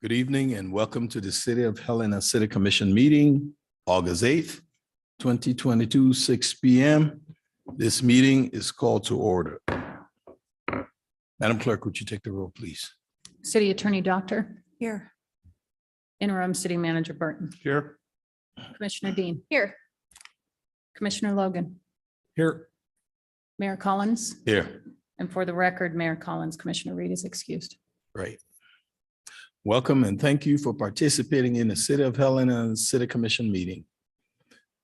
Good evening and welcome to the City of Helena City Commission meeting, August 8th, 2022, 6 p.m. This meeting is called to order. Madam Clerk, would you take the roll, please? City Attorney Doctor. Here. Interim City Manager Burton. Here. Commissioner Dean. Here. Commissioner Logan. Here. Mayor Collins. Here. And for the record, Mayor Collins, Commissioner Reed is excused. Right. Welcome and thank you for participating in the City of Helena City Commission meeting.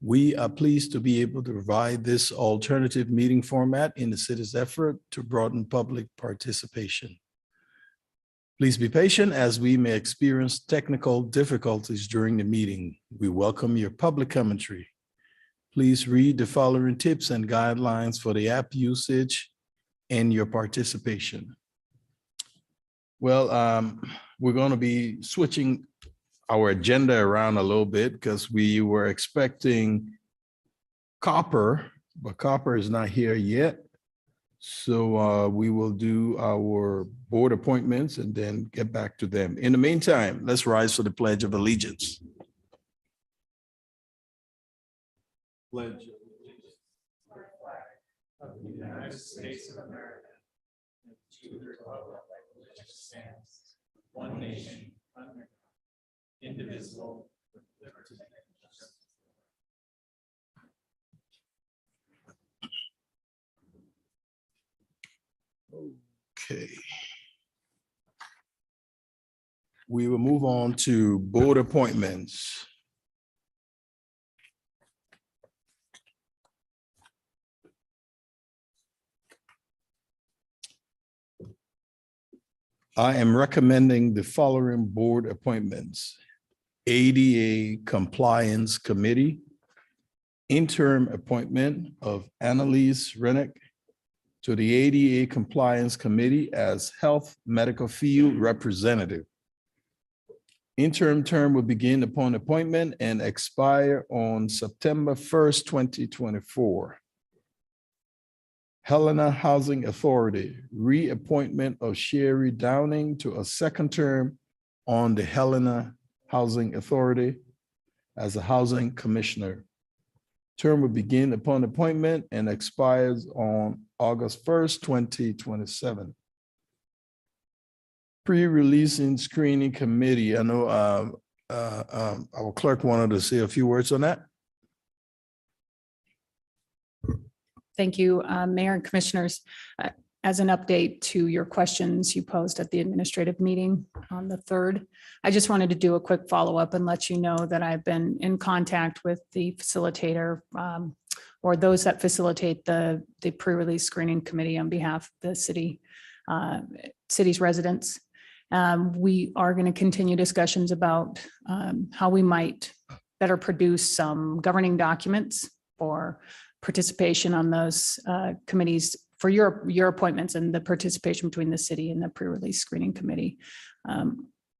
We are pleased to be able to provide this alternative meeting format in the city's effort to broaden public participation. Please be patient as we may experience technical difficulties during the meeting. We welcome your public commentary. Please read the following tips and guidelines for the app usage and your participation. Well, we're going to be switching our agenda around a little bit because we were expecting Copper, but Copper is not here yet. So we will do our board appointments and then get back to them. In the meantime, let's rise for the Pledge of Allegiance. Pledge allegiance of the United States of America and to the republic which stands one nation under God, indivisible, with liberty and justice. Okay. We will move on to board appointments. I am recommending the following board appointments: ADA Compliance Committee, interim appointment of Annalise Rennick to the ADA Compliance Committee as Health Medical Field Representative. Interim term will begin upon appointment and expire on September 1st, 2024. Helena Housing Authority, reappointment of Sherry Downing to a second term on the Helena Housing Authority as a housing commissioner. Term will begin upon appointment and expires on August 1st, 2027. Pre-releasing screening committee. I know our clerk wanted to say a few words on that. Thank you, Mayor and Commissioners. As an update to your questions you posed at the administrative meeting on the 3rd, I just wanted to do a quick follow-up and let you know that I've been in contact with the facilitator or those that facilitate the pre-release screening committee on behalf of the city's residents. We are going to continue discussions about how we might better produce some governing documents for participation on those committees for your appointments and the participation between the city and the pre-release screening committee.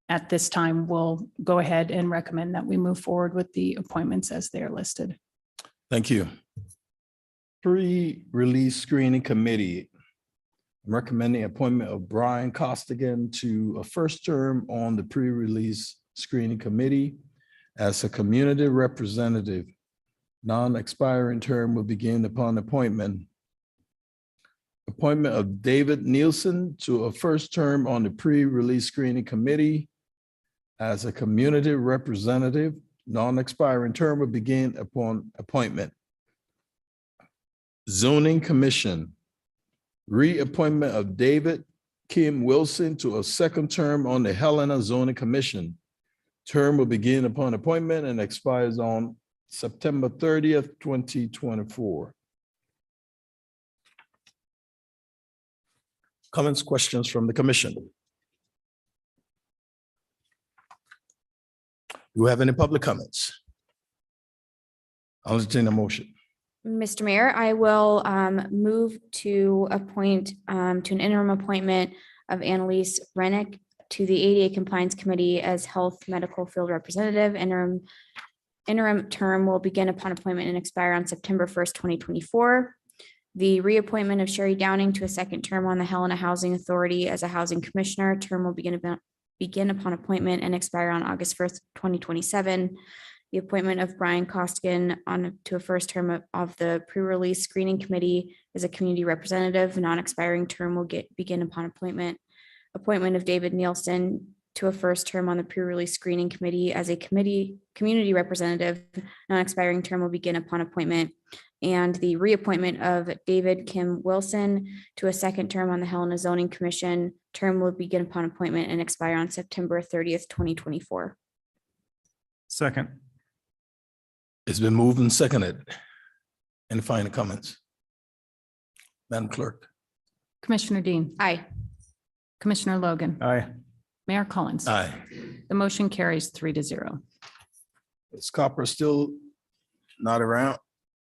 At this time, we'll go ahead and recommend that we move forward with the appointments as they are listed. Thank you. Pre-release screening committee. I'm recommending appointment of Brian Costigan to a first term on the pre-release screening committee as a community representative. Non-expiring term will begin upon appointment. Appointment of David Nielsen to a first term on the pre-release screening committee as a community representative. Non-expiring term will begin upon appointment. Zoning Commission. Reappointment of David Kim Wilson to a second term on the Helena Zoning Commission. Term will begin upon appointment and expires on September 30th, 2024. Comments, questions from the commission? Do you have any public comments? I'll entertain a motion. Mr. Mayor, I will move to appoint to an interim appointment of Annalise Rennick to the ADA Compliance Committee as Health Medical Field Representative. Interim term will begin upon appointment and expire on September 1st, 2024. The reappointment of Sherry Downing to a second term on the Helena Housing Authority as a housing commissioner. Term will begin begin upon appointment and expire on August 1st, 2027. The appointment of Brian Costigan to a first term of the pre-release screening committee as a community representative. Non-expiring term will begin upon appointment. Appointment of David Nielsen to a first term on the pre-release screening committee as a community representative. Non-expiring term will begin upon appointment. And the reappointment of David Kim Wilson to a second term on the Helena Zoning Commission. Term will begin upon appointment and expire on September 30th, 2024. Second. It's been moved and seconded. Any final comments? Madam Clerk? Commissioner Dean, Aye. Commissioner Logan, Aye. Mayor Collins. Aye. The motion carries 3-0. Is Copper still not around?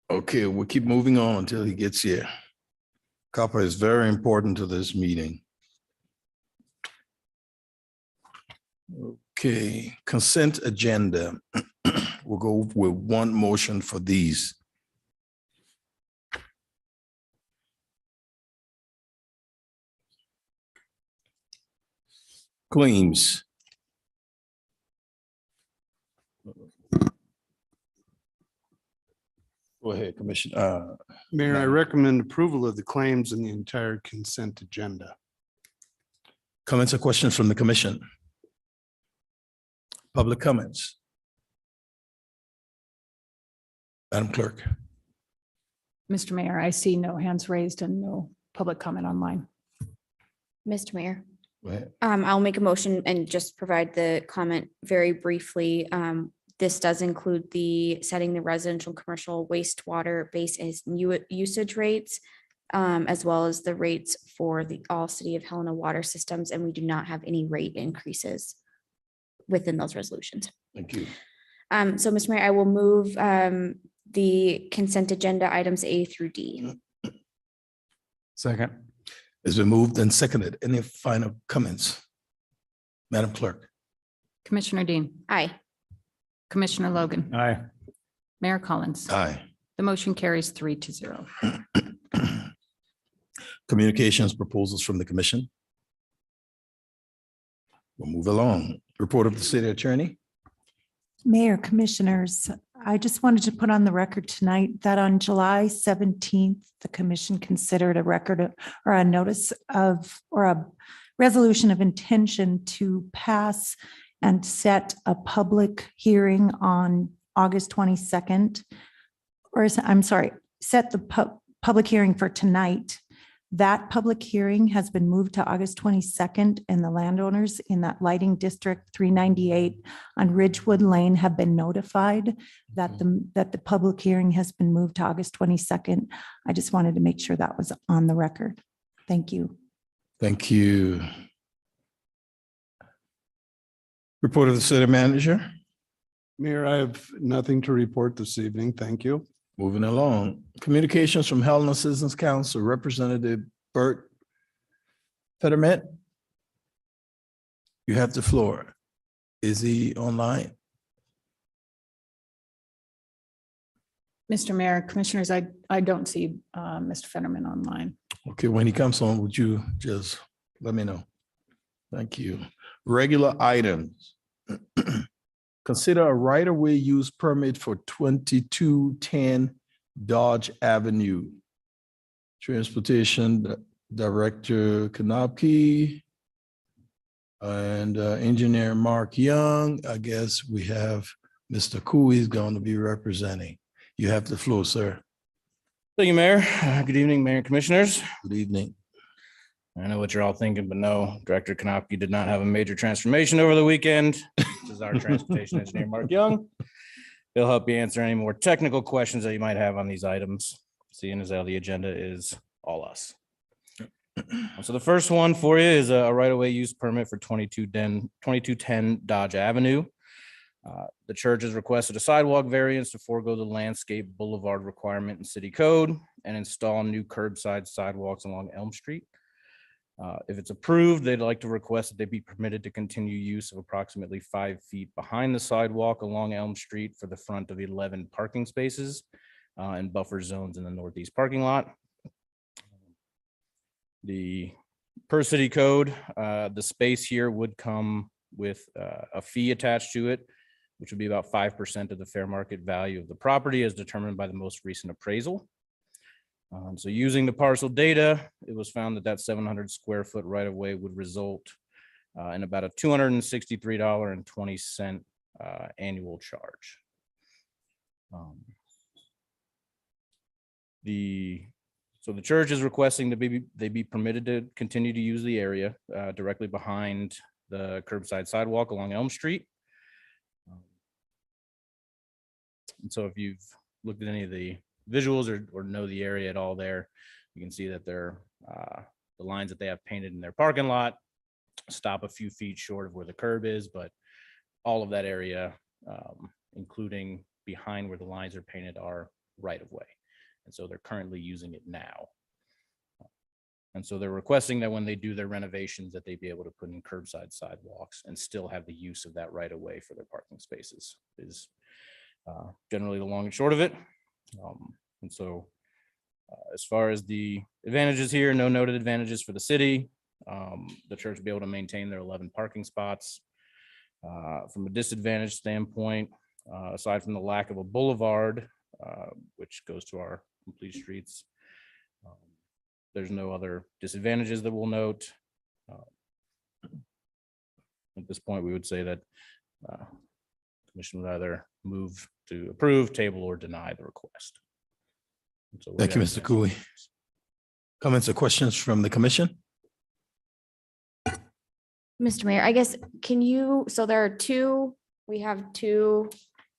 Okay, we'll keep moving on until he gets here. Copper is very important to this meeting. Okay, consent agenda. We'll go with one motion for these. Claims. Go ahead, Commissioner. Mayor, I recommend approval of the claims in the entire consent agenda. Comments or questions from the commission? Public comments? Madam Clerk? Mr. Mayor, I see no hands raised and no public comment online. Mr. Mayor. Go ahead. I'll make a motion and just provide the comment very briefly. This does include the setting the residential commercial wastewater base as usage rates, as well as the rates for the all City of Helena water systems, and we do not have any rate increases within those resolutions. Thank you. So, Mr. Mayor, I will move the consent agenda items A through D. Second. It's been moved and seconded. Any final comments? Madam Clerk? Commissioner Dean, Aye. Commissioner Logan, Aye. Mayor Collins. Aye. The motion carries 3-0. Communications proposals from the commission. We'll move along. Report of the city attorney. Mayor, Commissioners, I just wanted to put on the record tonight that on July 17th, the commission considered a record or a notice of, or a resolution of intention to pass and set a public hearing on August 22nd, or I'm sorry, set the public hearing for tonight. That public hearing has been moved to August 22nd, and the landowners in that lighting district 398 on Ridgewood Lane have been notified that the public hearing has been moved to August 22nd. I just wanted to make sure that was on the record. Thank you. Thank you. Report of the city manager. Mayor, I have nothing to report this evening. Thank you. Moving along. Communications from Helena Citizens Council, Representative Bert Fetterman. You have the floor. Is he online? Mr. Mayor, Commissioners, I don't see Mr. Fetterman online. Okay, when he comes on, would you just let me know? Thank you. Regular items. Consider a right-of-way use permit for 2210 Dodge Avenue. Transportation Director Kanopke and Engineer Mark Young. I guess we have Mr. Cooley is going to be representing. You have the floor, sir. Thank you, Mayor. Good evening, Mayor and Commissioners. Good evening. I know what you're all thinking, but no, Director Kanopke did not have a major transformation over the weekend. This is our transportation engineer, Mark Young. He'll help you answer any more technical questions that you might have on these items, seeing as how the agenda is all us. So the first one for you is a right-of-way use permit for 2210 Dodge Avenue. The church has requested a sidewalk variance to forego the landscape boulevard requirement in city code and install new curbside sidewalks along Elm Street. If it's approved, they'd like to request that they be permitted to continue use of approximately 5 feet behind the sidewalk along Elm Street for the front of 11 parking spaces and buffer zones in the northeast parking lot. Per city code, the space here would come with a fee attached to it, which would be about 5% of the fair market value of the property as determined by the most recent appraisal. So using the parcel data, it was found that 700 square foot right of way would result in about a $263.20 annual charge. So the church is requesting that they be permitted to continue to use the area directly behind the curbside sidewalk along Elm Street. And so if you've looked at any of the visuals or know the area at all there, you can see that the lines that they have painted in their parking lot stop a few feet short of where the curb is, but all of that area, including behind where the lines are painted, are right of way. And so they're currently using it now. And so they're requesting that when they do their renovations, that they be able to put in curbside sidewalks and still have the use of that right of way for their parking spaces is generally the long and short of it. And so as far as the advantages here, no noted advantages for the city. The church will be able to maintain their 11 parking spots. From a disadvantage standpoint, aside from the lack of a boulevard, which goes to our complete streets, there's no other disadvantages that we'll note. At this point, we would say that commission would either move to approve, table, or deny the request. And so with Thank you, that, Mr. Cooley. Comments or questions from the commission? Mr. Mayor, I guess, so there are we have two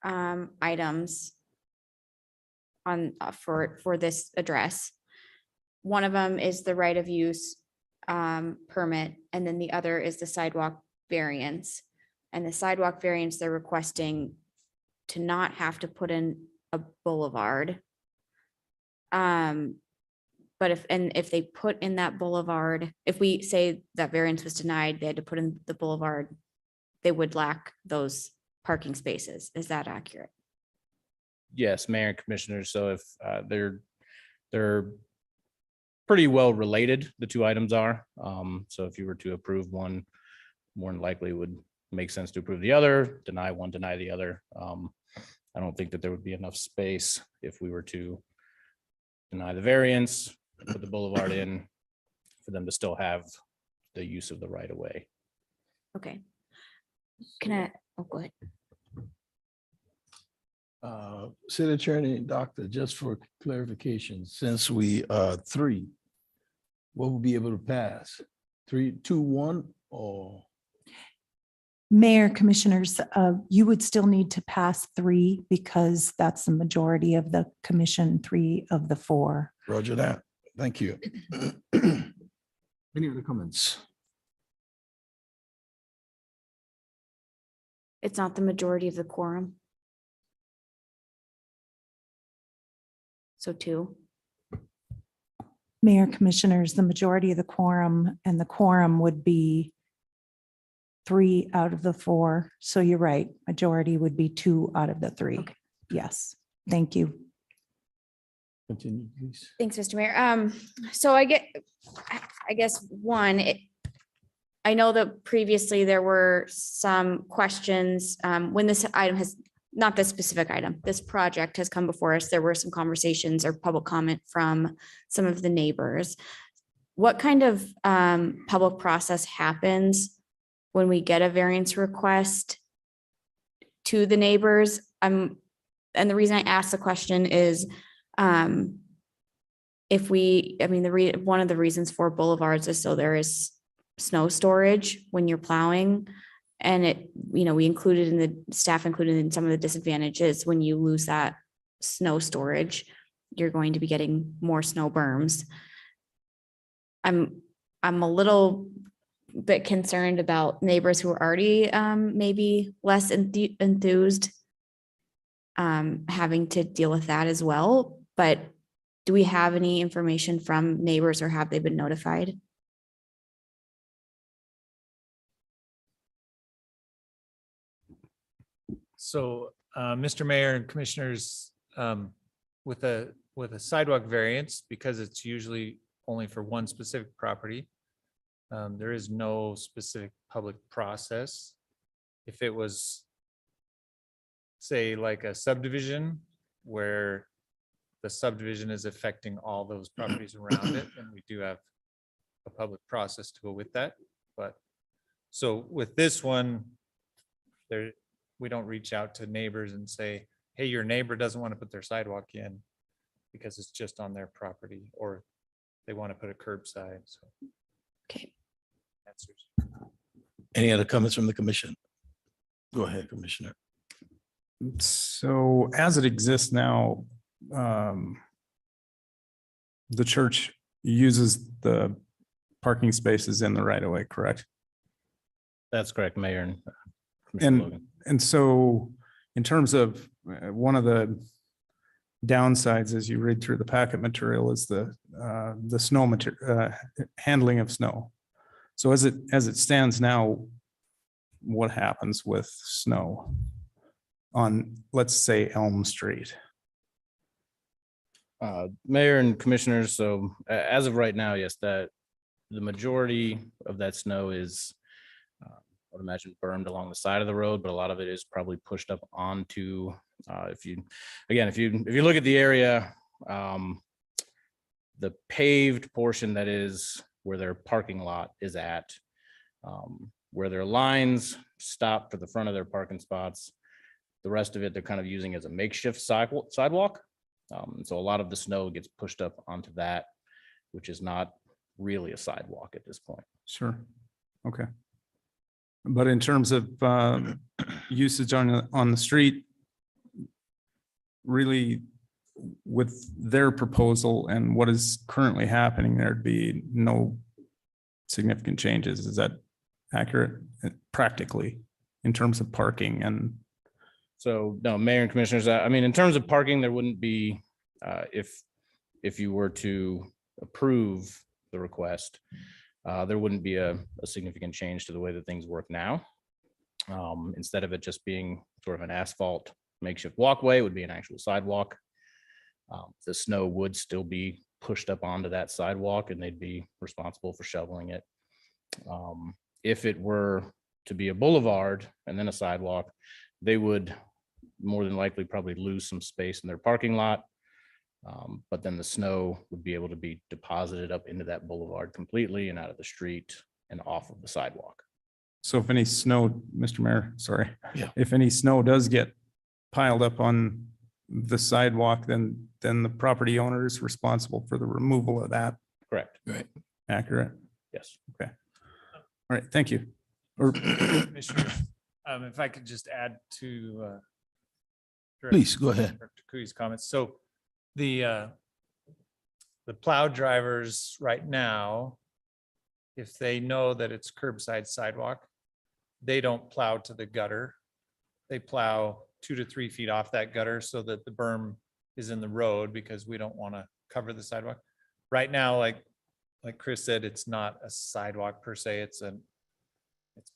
items on for this address. One of them is the right of use permit, and then the other is the sidewalk variance. And the sidewalk variance, they're requesting to not have to put in a boulevard. But if they put in that boulevard, if we say that variance was denied, they had to put in the boulevard, they would lack those parking spaces. Is that accurate? yes, Mayor and Commissioners. So if they're pretty well related, the two items are. So if you were to approve one, more than likely it would make sense to approve the other, deny one, deny the other. I don't think that there would be enough space if we were to deny the variance, put the boulevard in, for them to still have the use of the right of way. Okay. Can I, oh, go ahead. City Attorney, Doctor, just for clarification, since we three, what will be able to pass? 3, 2, 1, or? Mayor, Commissioners, you would still need to pass 3 because that's the majority of the commission, 3 of the 4. Roger that. Thank you. Any other comments? It's not the majority of the quorum. So 2. Mayor, Commissioners, the majority of the quorum, and the quorum would be 3 out of the 4. So you're right. Majority would be 2 out of the 3. Okay. Yes. Thank you. Continue, please. Thanks, Mr. Mayor. So I guess one, I know that previously there were some questions when this item has, not this specific item, this project has come before us. There were some conversations or public comment from some of the neighbors. What kind of public process happens when we get a variance request to the neighbors? And the reason I ask the question is if we, I mean, one of the reasons for boulevards is so there is snow storage when you're plowing. And it, we included in the staff included in some of the disadvantages when you lose that snow storage, you're going to be getting more snow berms. I'm a little bit concerned about neighbors who are already maybe less enthused having to deal with that as well. But do we have any information from neighbors, or have they been notified? So, Mr. Mayor and Commissioners, with a sidewalk variance, because it's usually only for one specific property, there is no specific public process if it was, say, like a subdivision where the subdivision is affecting all those properties around it, and we do have a public process to go with that. But so with this one, there, we don't reach out to neighbors and say, hey, your neighbor doesn't want to put their sidewalk in because it's just on their property, or they want to put a curbside. So Okay. answers. Any other comments from the commission? Go ahead, Commissioner. So as it exists now, the church uses the parking spaces in the right of way, correct? That's correct, Mayor and Commissioner Logan. And so in terms of one of the downsides as you read through the packet material is the snow material, handling of snow. So as it stands now, what happens with snow on, let's say, Elm Street? Mayor and Commissioners, so as of right now, yes, that the majority of that snow is, I would imagine, burned along the side of the road, but a lot of it is probably pushed up onto, if you look at the area, the paved portion that is where their parking lot is at, where their lines stop for the front of their parking spots, the rest of it, they're kind of using as a makeshift sidewalk. So a lot of the snow gets pushed up onto that, which is not really a sidewalk at this point. Sure. Okay. But in terms of usage on the street, really with their proposal and what is currently happening, there'd be no significant changes. Is that accurate practically in terms of parking? And So no, Mayor and Commissioners, I mean, in terms of parking, there wouldn't be, if you were to approve the request, there wouldn't be a significant change to the way that things work now. Instead of it just being sort of an asphalt makeshift walkway, it would be an actual sidewalk. The snow would still be pushed up onto that sidewalk and they'd be responsible for shoveling it. If it were to be a boulevard and then a sidewalk, they would more than likely probably lose some space in their parking lot. But then the snow would be able to be deposited up into that boulevard completely and out of the street and off of the sidewalk. so if any snow, Mr. Mayor, sorry. Yeah. If any snow does get piled up on the sidewalk, then the property owner is responsible for the removal of that. Correct. Right. Accurate? Yes. All right, thank you. Or Commissioners, if I could just add to Please, go ahead. Director Cooey's comments. So the plow drivers right now, if they know that it's curbside sidewalk, they don't plow to the gutter. They plow 2 to 3 feet off that gutter so that the berm is in the road because we don't want to cover the sidewalk. Right now, like Chris said, it's not a sidewalk per se. It's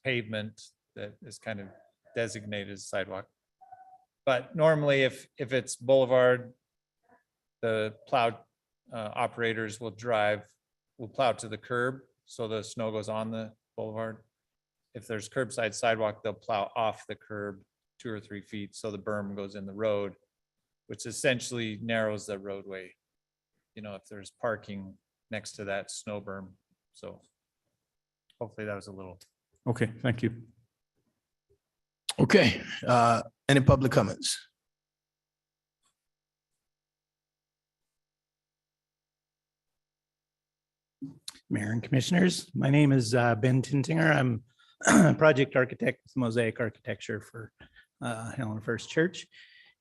pavement that is kind of designated as sidewalk. But normally if it's boulevard, the plow operators will plow to the curb so the snow goes on the boulevard. If there's curbside sidewalk, they'll plow off the curb 2 or 3 feet so the berm goes in the road, which essentially narrows the roadway. You know, if there's parking next to that snow berm. So hopefully that was a little. okay, thank you. Okay, any public comments? Mayor and Commissioners, my name is Ben Tintinger. I'm a project architect with Mosaic Architecture for Helena First Church.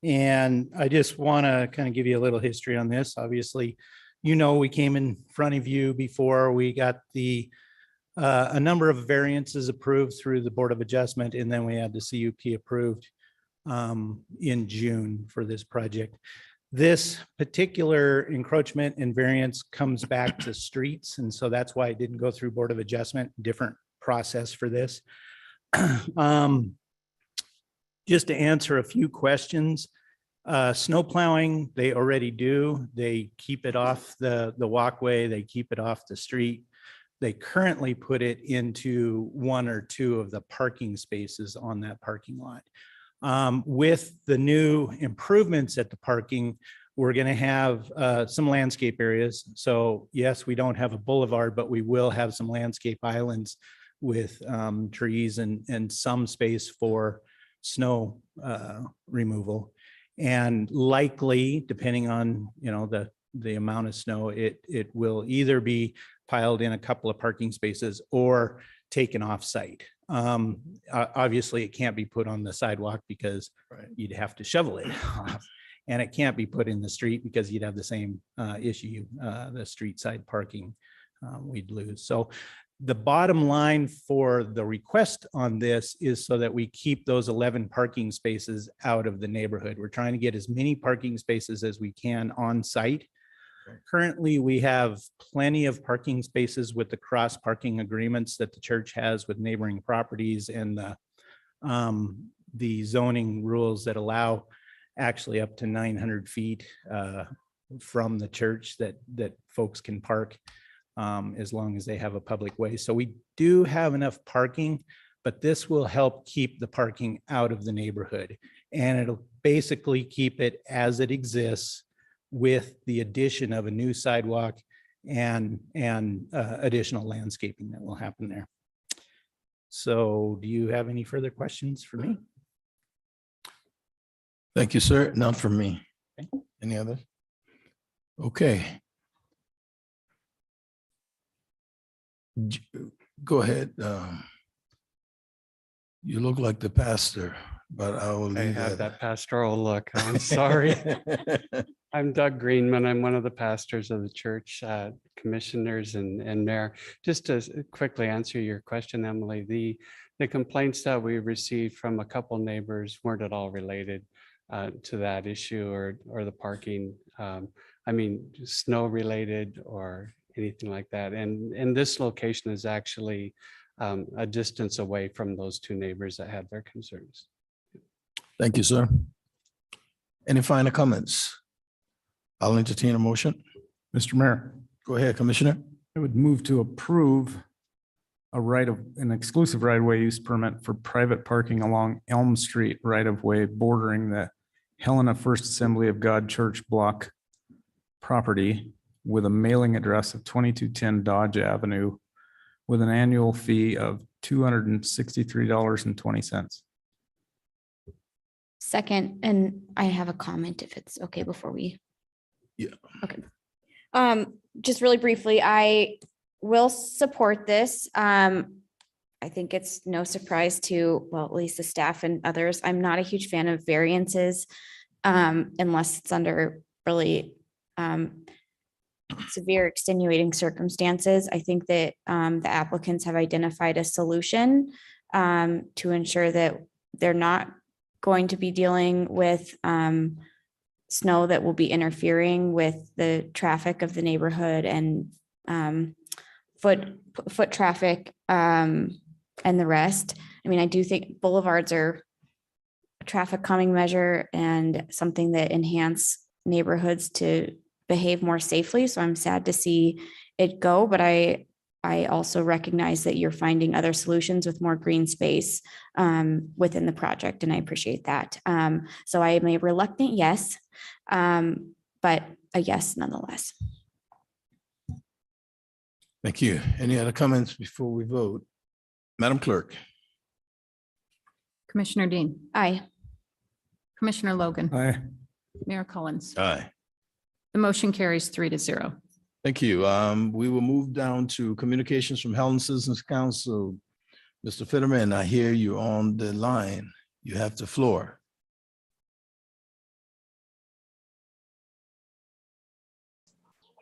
And I just want to kind of give you a little history on this. Obviously, you know, we came in front of you before we got a number of variances approved through the Board of Adjustment, and then we had the CUP approved in June for this project. This particular encroachment and variance comes back to streets, and so that's why it didn't go through Board of Adjustment, different process for this. Just to answer a few questions, snow plowing, they already do. They keep it off the walkway, they keep it off the street. They currently put it into one or two of the parking spaces on that parking lot. With the new improvements at the parking, we're going to have some landscape areas. So yes, we don't have a boulevard, but we will have some landscape islands with trees and some space for snow removal. And likely, depending on, you know, the amount of snow, it will either be piled in a couple of parking spaces or taken off site. Obviously, it can't be put on the sidewalk because you'd have to shovel it off. And it can't be put in the street because you'd have the same issue, the street side parking we'd lose. So the bottom line for the request on this is so that we keep those 11 parking spaces out of the neighborhood. We're trying to get as many parking spaces as we can on site. Currently, we have plenty of parking spaces with the cross parking agreements that the church has with neighboring properties and the zoning rules that allow actually up to 900 feet from the church that folks can park as long as they have a public way. So we do have enough parking, but this will help keep the parking out of the neighborhood. And it'll basically keep it as it exists with the addition of a new sidewalk and additional landscaping that will happen there. So do you have any further questions for me? Thank you, sir. Not from me. Okay. Any others? Okay. Go ahead. You look like the pastor, but I will I leave have that. that pastoral look. I'm sorry. I'm Doug Greenman. I'm one of the pastors of the church, commissioners and mayor. Just to quickly answer your question, Emily, the complaints that we received from a couple neighbors weren't at all related to that issue or the parking. I mean, snow related or anything like that. And this location is actually a distance away from those two neighbors that had their concerns. Thank you, sir. Any final comments? I'll entertain a motion. Mr. Mayor, Go ahead, Commissioner. I would move to approve an exclusive right-of-way use permit for private parking along Elm Street right-of-way bordering the Helena First Assembly of God Church block property with a mailing address of 2210 Dodge Avenue with an annual fee of $263.20. Second, and I have a comment if it's okay before we. Yeah. Okay. Just really briefly, I will support this. I think it's no surprise to, well, at least the staff and others. I'm not a huge fan of variances unless it's under really severe extenuating circumstances. I think that the applicants have identified a solution to ensure that they're not going to be dealing with snow that will be interfering with the traffic of the neighborhood and foot traffic and the rest. I mean, I do think boulevards are a traffic calming measure and something that enhance neighborhoods to behave more safely. So I'm sad to see it go, but I also recognize that you're finding other solutions with more green space within the project, and I appreciate that. So I am a reluctant yes, but a yes nonetheless. Thank you. Any other comments before we vote? Madam Clerk. Commissioner Dean, Aye. Commissioner Logan, Aye. Mayor Collins. Aye. The motion carries 3-0. Thank you. We will move down to communications from Helena Citizens Council. Mr. Fitterman, I hear you on the line. You have the floor.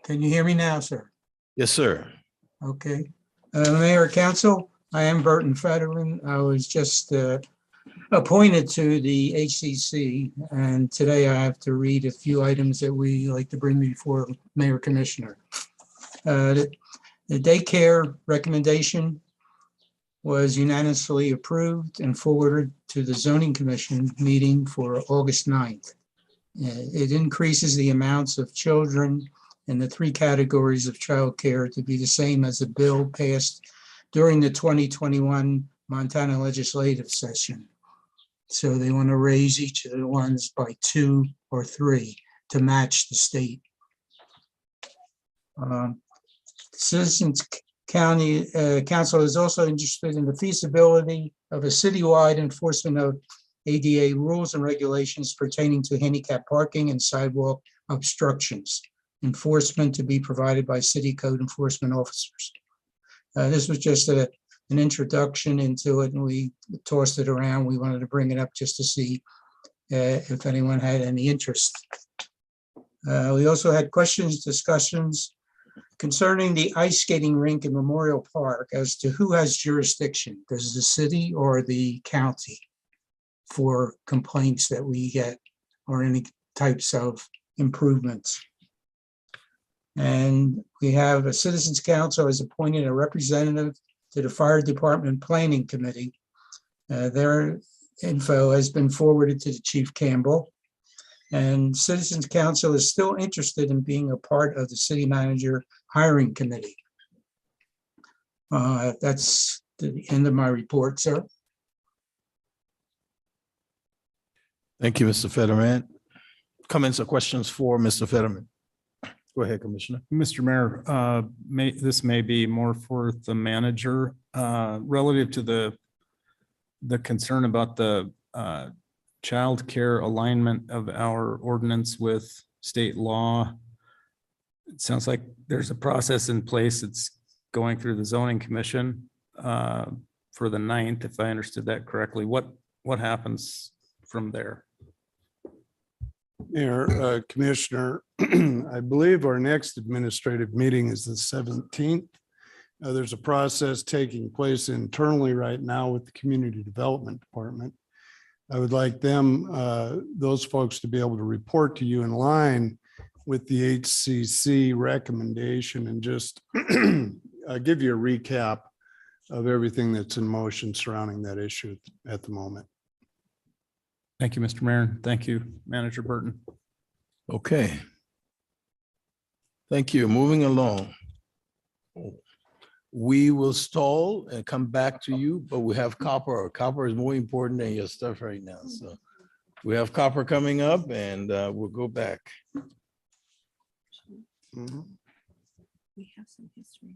Can you hear me now, sir? Yes, sir. Okay. Mayor, Council, I am Burton Fetterman. I was just appointed to the HCC, and today I have to read a few items that we like to bring before Mayor Commissioner. The daycare recommendation was unanimously approved and forwarded to the Zoning Commission meeting for August 9th. It increases the amounts of children in the three categories of childcare to be the same as the bill passed during the 2021 Montana legislative session. So they want to raise each of the ones by 2 or 3 to match the state. Citizens County Council is also interested in the feasibility of a citywide enforcement of ADA rules and regulations pertaining to handicap parking and sidewalk obstructions. Enforcement to be provided by city code enforcement officers. This was just an introduction into it, and we tossed it around. We wanted to bring it up just to see if anyone had any interest. We also had questions, discussions concerning the ice skating rink in Memorial Park as to who has jurisdiction. Does the city or the county for complaints that we get or any types of improvements? And we have a Citizens Council has appointed a representative to the Fire Department Planning Committee. Their info has been forwarded to the Chief Campbell. And Citizens Council is still interested in being a part of the City Manager Hiring Committee. That's the end of my report, sir. Thank you, Mr. Fetterman. Comments or questions for Mr. Fetterman? Go ahead, Commissioner. Mr. Mayor, this may be more for the manager relative to the concern about the child care alignment of our ordinance with state law. It sounds like there's a process in place. It's going through the zoning commission for the 9th, if I understood that correctly. What happens from there? Mayor, Commissioner, I believe our next administrative meeting is the 17th. There's a process taking place internally right now with the Community Development Department. I would like them, those folks, to be able to report to you in line with the HCC recommendation and just give you a recap of everything that's in motion surrounding that issue at the moment. Thank you, Mr. Mayor. Thank you, Manager Burton. Okay. Thank you. Moving along. We will stall and come back to you, but we have Copper. Copper is more important than your stuff right now. So we have Copper coming up and we'll go back. Mhm. We have some history.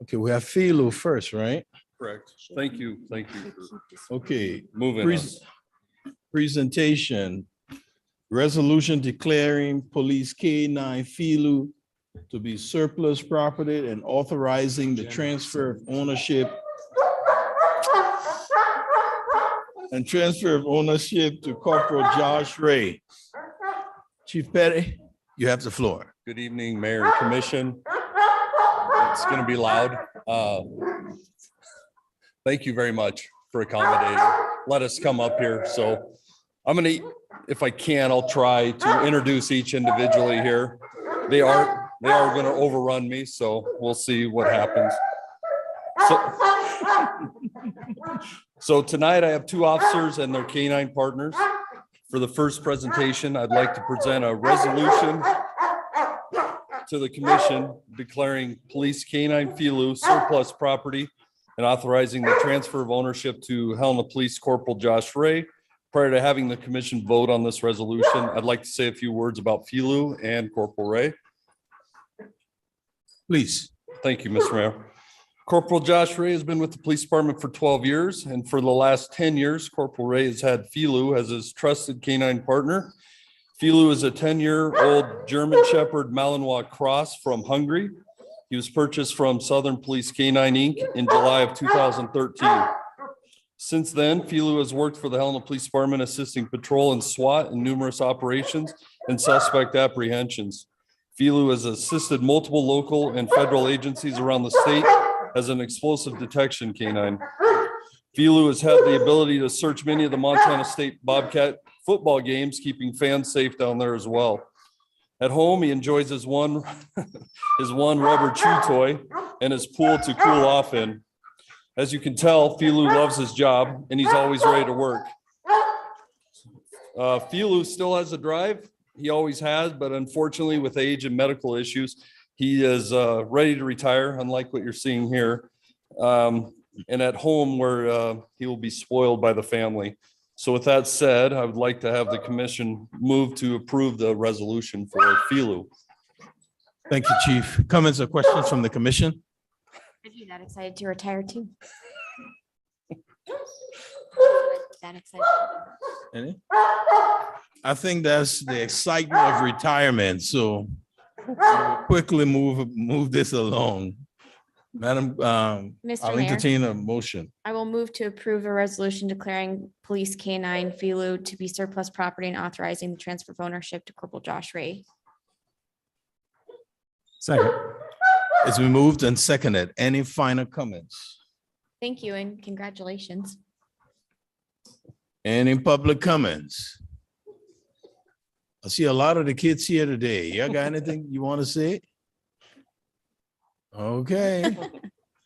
Okay, we have Philo first, right? Correct. Thank you. Thank you for Okay. moving us. Presentation, resolution declaring police K-9 Philo to be surplus property and authorizing the transfer of ownership to Corporal Josh Ray. Chief Petty, you have the floor. Good evening, Mayor and Commission. It's going to be loud. Thank you very much for accommodating. Let us come up here. So I'm going to, if I can, I'll try to introduce each individually here. They are going to overrun me, so we'll see what happens. So tonight I have 2 officers and their K-9 partners. For the first presentation, I'd like to present a resolution to the commission declaring police K-9 Philo surplus property and authorizing the transfer of ownership to Helena Police Corporal Josh Ray. Prior to having the commission vote on this resolution, I'd like to say a few words about Philo and Corporal Ray. Please. Thank you, Mr. Mayor. Corporal Josh Ray has been with the police department for 12 years, and for the last 10 years, Corporal Ray has had Philo as his trusted K-9 partner. Philo is a 10-year-old German Shepherd Malinois cross from Hungary. He was purchased from Southern Police K-9 Inc. in July of 2013. Since then, Philo has worked for the Helena Police Department, assisting patrol and SWAT in numerous operations and suspect apprehensions. Philo has assisted multiple local and federal agencies around the state as an explosive detection K-9. Philo has had the ability to search many of the Montana State Bobcat football games, keeping fans safe down there as well. At home, he enjoys his one rubber chew toy and his pool to cool off in. As you can tell, Philu loves his job and he's always ready to work. Philu still has a drive. He always has, but unfortunately with age and medical issues, he is ready to retire, unlike what you're seeing here. And at home where he will be spoiled by the family. So with that said, I would like to have the commission move to approve the resolution for Philu. Thank you, Chief. Comments or questions from the commission? Are you that excited to retire too? That excited. Any? I think that's the excitement of retirement, so we'll quickly move this along. Madam, Mr. I'll Mayor. entertain a motion. I will move to approve a resolution declaring police K-9 Philu to be surplus property and authorizing the transfer of ownership to Corporal Josh Ray. Second. It's been moved and seconded. Any final comments? Thank you and congratulations. Any public comments? I see a lot of the kids here today. Y'all got anything you want to say? Okay.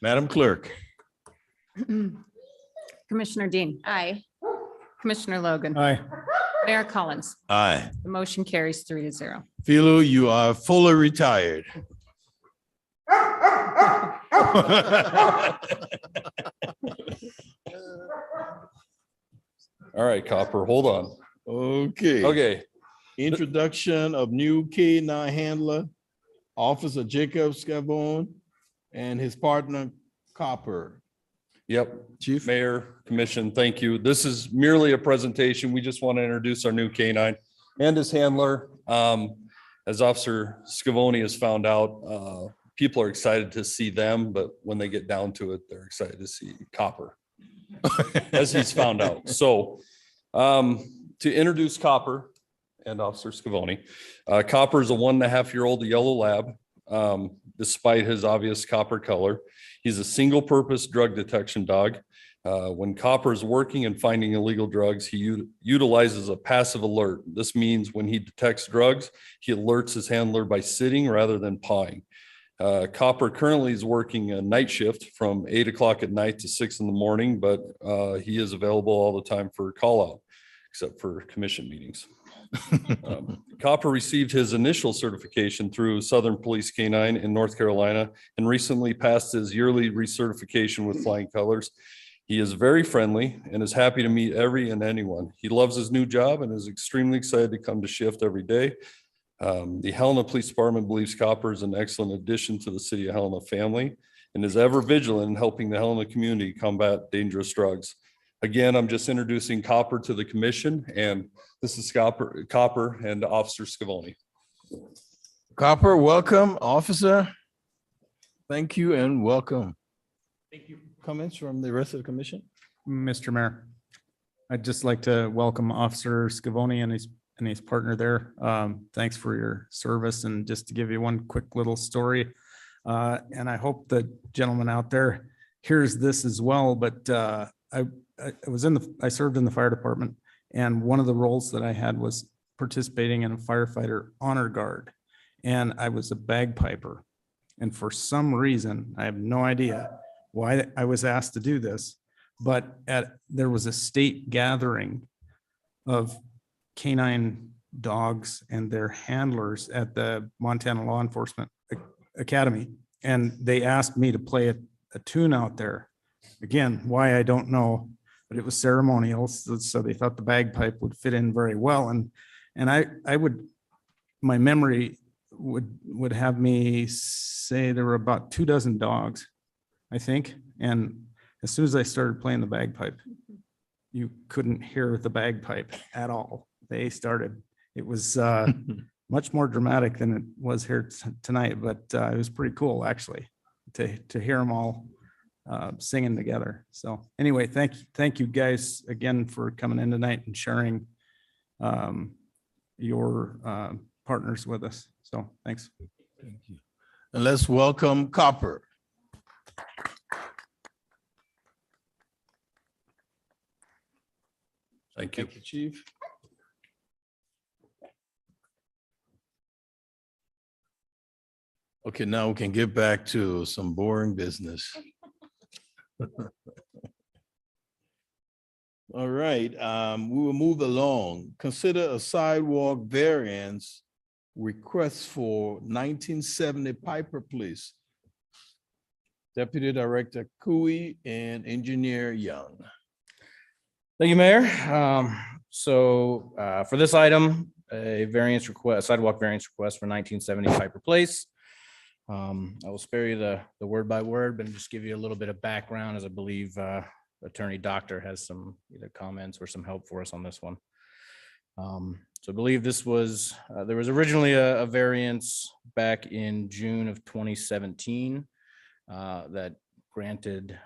Madam Clerk. Commissioner Dean, Aye. Commissioner Logan, Aye. Mayor Collins. Aye. The motion carries 3-0. Philu, you are fully retired. All right, Copper, hold on. Okay. Okay, Introduction of new K-9 handler, Officer Jacob Scavone, and his partner Copper. yep. Chief? Mayor, Commission, thank you. This is merely a presentation. We just want to introduce our new K-9 and his handler. As Officer Scavone has found out, people are excited to see them, but when they get down to it, they're excited to see Copper, as he's found out. So to introduce Copper and Officer Scavone, Copper is a 1.5-year-old yellow lab. Despite his obvious copper color, he's a single-purpose drug detection dog. When Copper is working and finding illegal drugs, he utilizes a passive alert. This means when he detects drugs, he alerts his handler by sitting rather than pawing. Copper currently is working a night shift from 8 o'clock at night to 6 in the morning, but he is available all the time for call out, except for commission meetings. Copper received his initial certification through Southern Police K-9 in North Carolina and recently passed his yearly recertification with flying colors. He is very friendly and is happy to meet every and anyone. He loves his new job and is extremely excited to come to shift every day. The Helena Police Department believes Copper is an excellent addition to the City of Helena family and is ever vigilant in helping the Helena community combat dangerous drugs. Again, I'm just introducing Copper to the commission, and this is Copper and Officer Scavone. Copper, welcome, officer. Thank you and welcome. Thank you. Comments from the rest of the commission? Mr. Mayor, I'd just like to welcome Officer Scavone and his partner there. Thanks for your service. And just to give you one quick little story, and I hope the gentleman out there hears this as well, but I served in the fire department, and one of the roles that I had was participating in a firefighter honor guard, and I was a bagpiper. And for some reason, I have no idea why I was asked to do this, but there was a state gathering of canine dogs and their handlers at the Montana Law Enforcement Academy, and they asked me to play a tune out there. Again, why I don't know, but it was ceremonial, so they thought the bagpipe would fit in very well. And I would, my memory would have me say there were about 24 dogs, I think. And as soon as I started playing the bagpipe, you couldn't hear the bagpipe at all. They started, it was much more dramatic than it was here tonight, but it was pretty cool actually to hear them all singing together. So anyway, thank you guys again for coming in tonight and sharing your partners with us. So thanks. Thank you. And let's welcome Copper. Thank you. Thank you, Chief. Okay, now we can get back to some boring business. All right, we will move along. Consider a sidewalk variance request for 1970 Piper Place. Deputy Director Cooey and Engineer Young. Thank you, Mayor. For this item, a variance request, sidewalk variance request for 1970 Piper Place. I will spare you the word by word, but just give you a little bit of background, as I believe Attorney Doctor has some either comments or some help for us on this one. So I believe this was, there was originally a variance back in June of 2017 that granted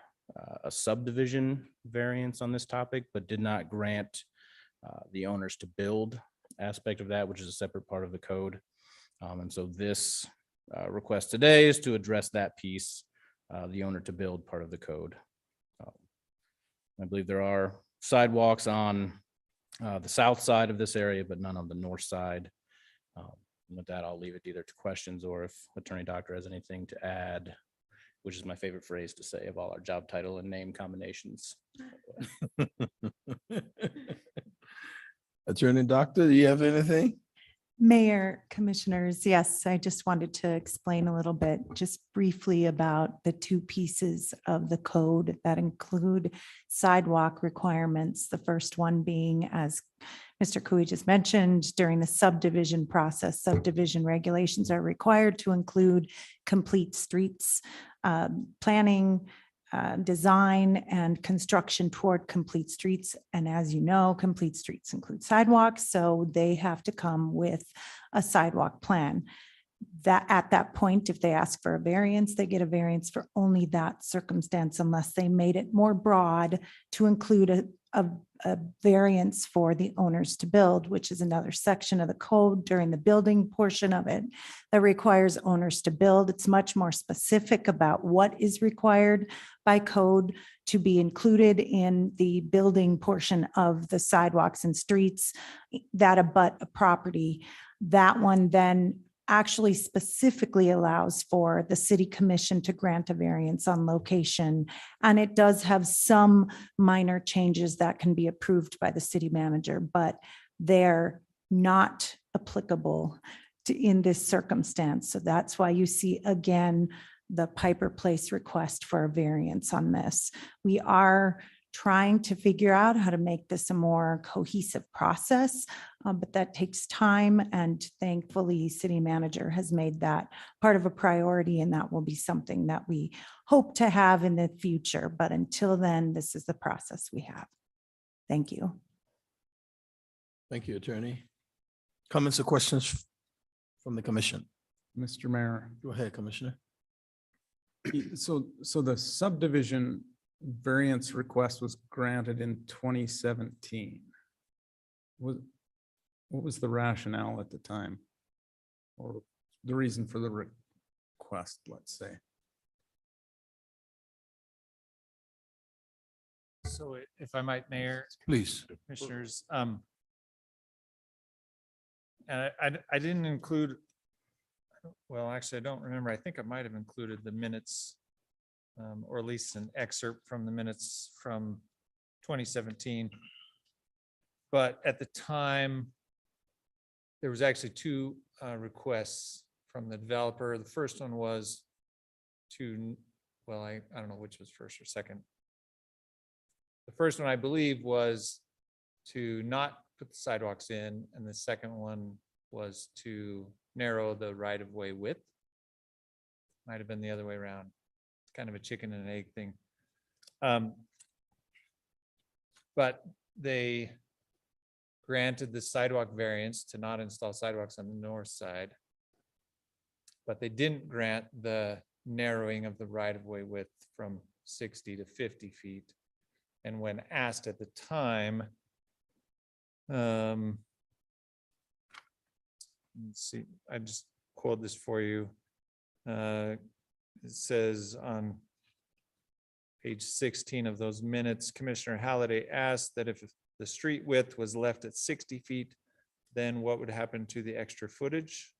a subdivision variance on this topic, but did not grant the owners to build aspect of that, which is a separate part of the code. And so this request today is to address that piece, the owner to build part of the code. I believe there are sidewalks on the south side of this area, but none on the north side. With that, I'll leave it either to questions or if Attorney Doctor has anything to add, which is my favorite phrase to say of all our job title and name combinations. Attorney Doctor, do you have anything? Mayor, Commissioners, yes, I just wanted to explain a little bit, just briefly about the two pieces of the code that include sidewalk requirements. The first one being, as Mr. Cooey just mentioned, during the subdivision process, subdivision regulations are required to include complete streets, planning, design and construction toward complete streets. And as you know, complete streets include sidewalks, so they have to come with a sidewalk plan. That at that point, if they ask for a variance, they get a variance for only that circumstance unless they made it more broad to include a variance for the owners to build, which is another section of the code during the building portion of it that requires owners to build. It's much more specific about what is required by code to be included in the building portion of the sidewalks and streets that abut a property. That one then actually specifically allows for the city commission to grant a variance on location. And it does have some minor changes that can be approved by the city manager, but they're not applicable in this circumstance. So that's why you see again the Piper Place request for a variance on this. We are trying to figure out how to make this a more cohesive process, but that takes time, and thankfully city manager has made that part of a priority, and that will be something that we hope to have in the future. But until then, this is the process we have. Thank you. Thank you, Attorney. Comments or questions from the commission? Mr. Mayor. Go ahead, Commissioner. So the subdivision variance request was granted in 2017. What was the rationale at the time? Or the reason for the request, let's say? So if I might, Mayor, Please. Commissioners, and I didn't include, well, actually, I don't remember. I think I might have included the minutes, or at least an excerpt from the minutes from 2017. But at the time, there was actually two requests from the developer. The first one was to, well, I don't know which was first or second. The first one, I believe, was to not put the sidewalks in, and the second one was to narrow the right-of-way width. Might have been the other way around. It's kind of a chicken and egg thing. But they granted the sidewalk variance to not install sidewalks on the north side, but they didn't grant the narrowing of the right-of-way width from 60 to 50 feet. And when asked at the time, let's see, I just quote this for you. It says on page 16 of those minutes, Commissioner Halliday asked that if the street width was left at 60 feet, then what would happen to the extra footage?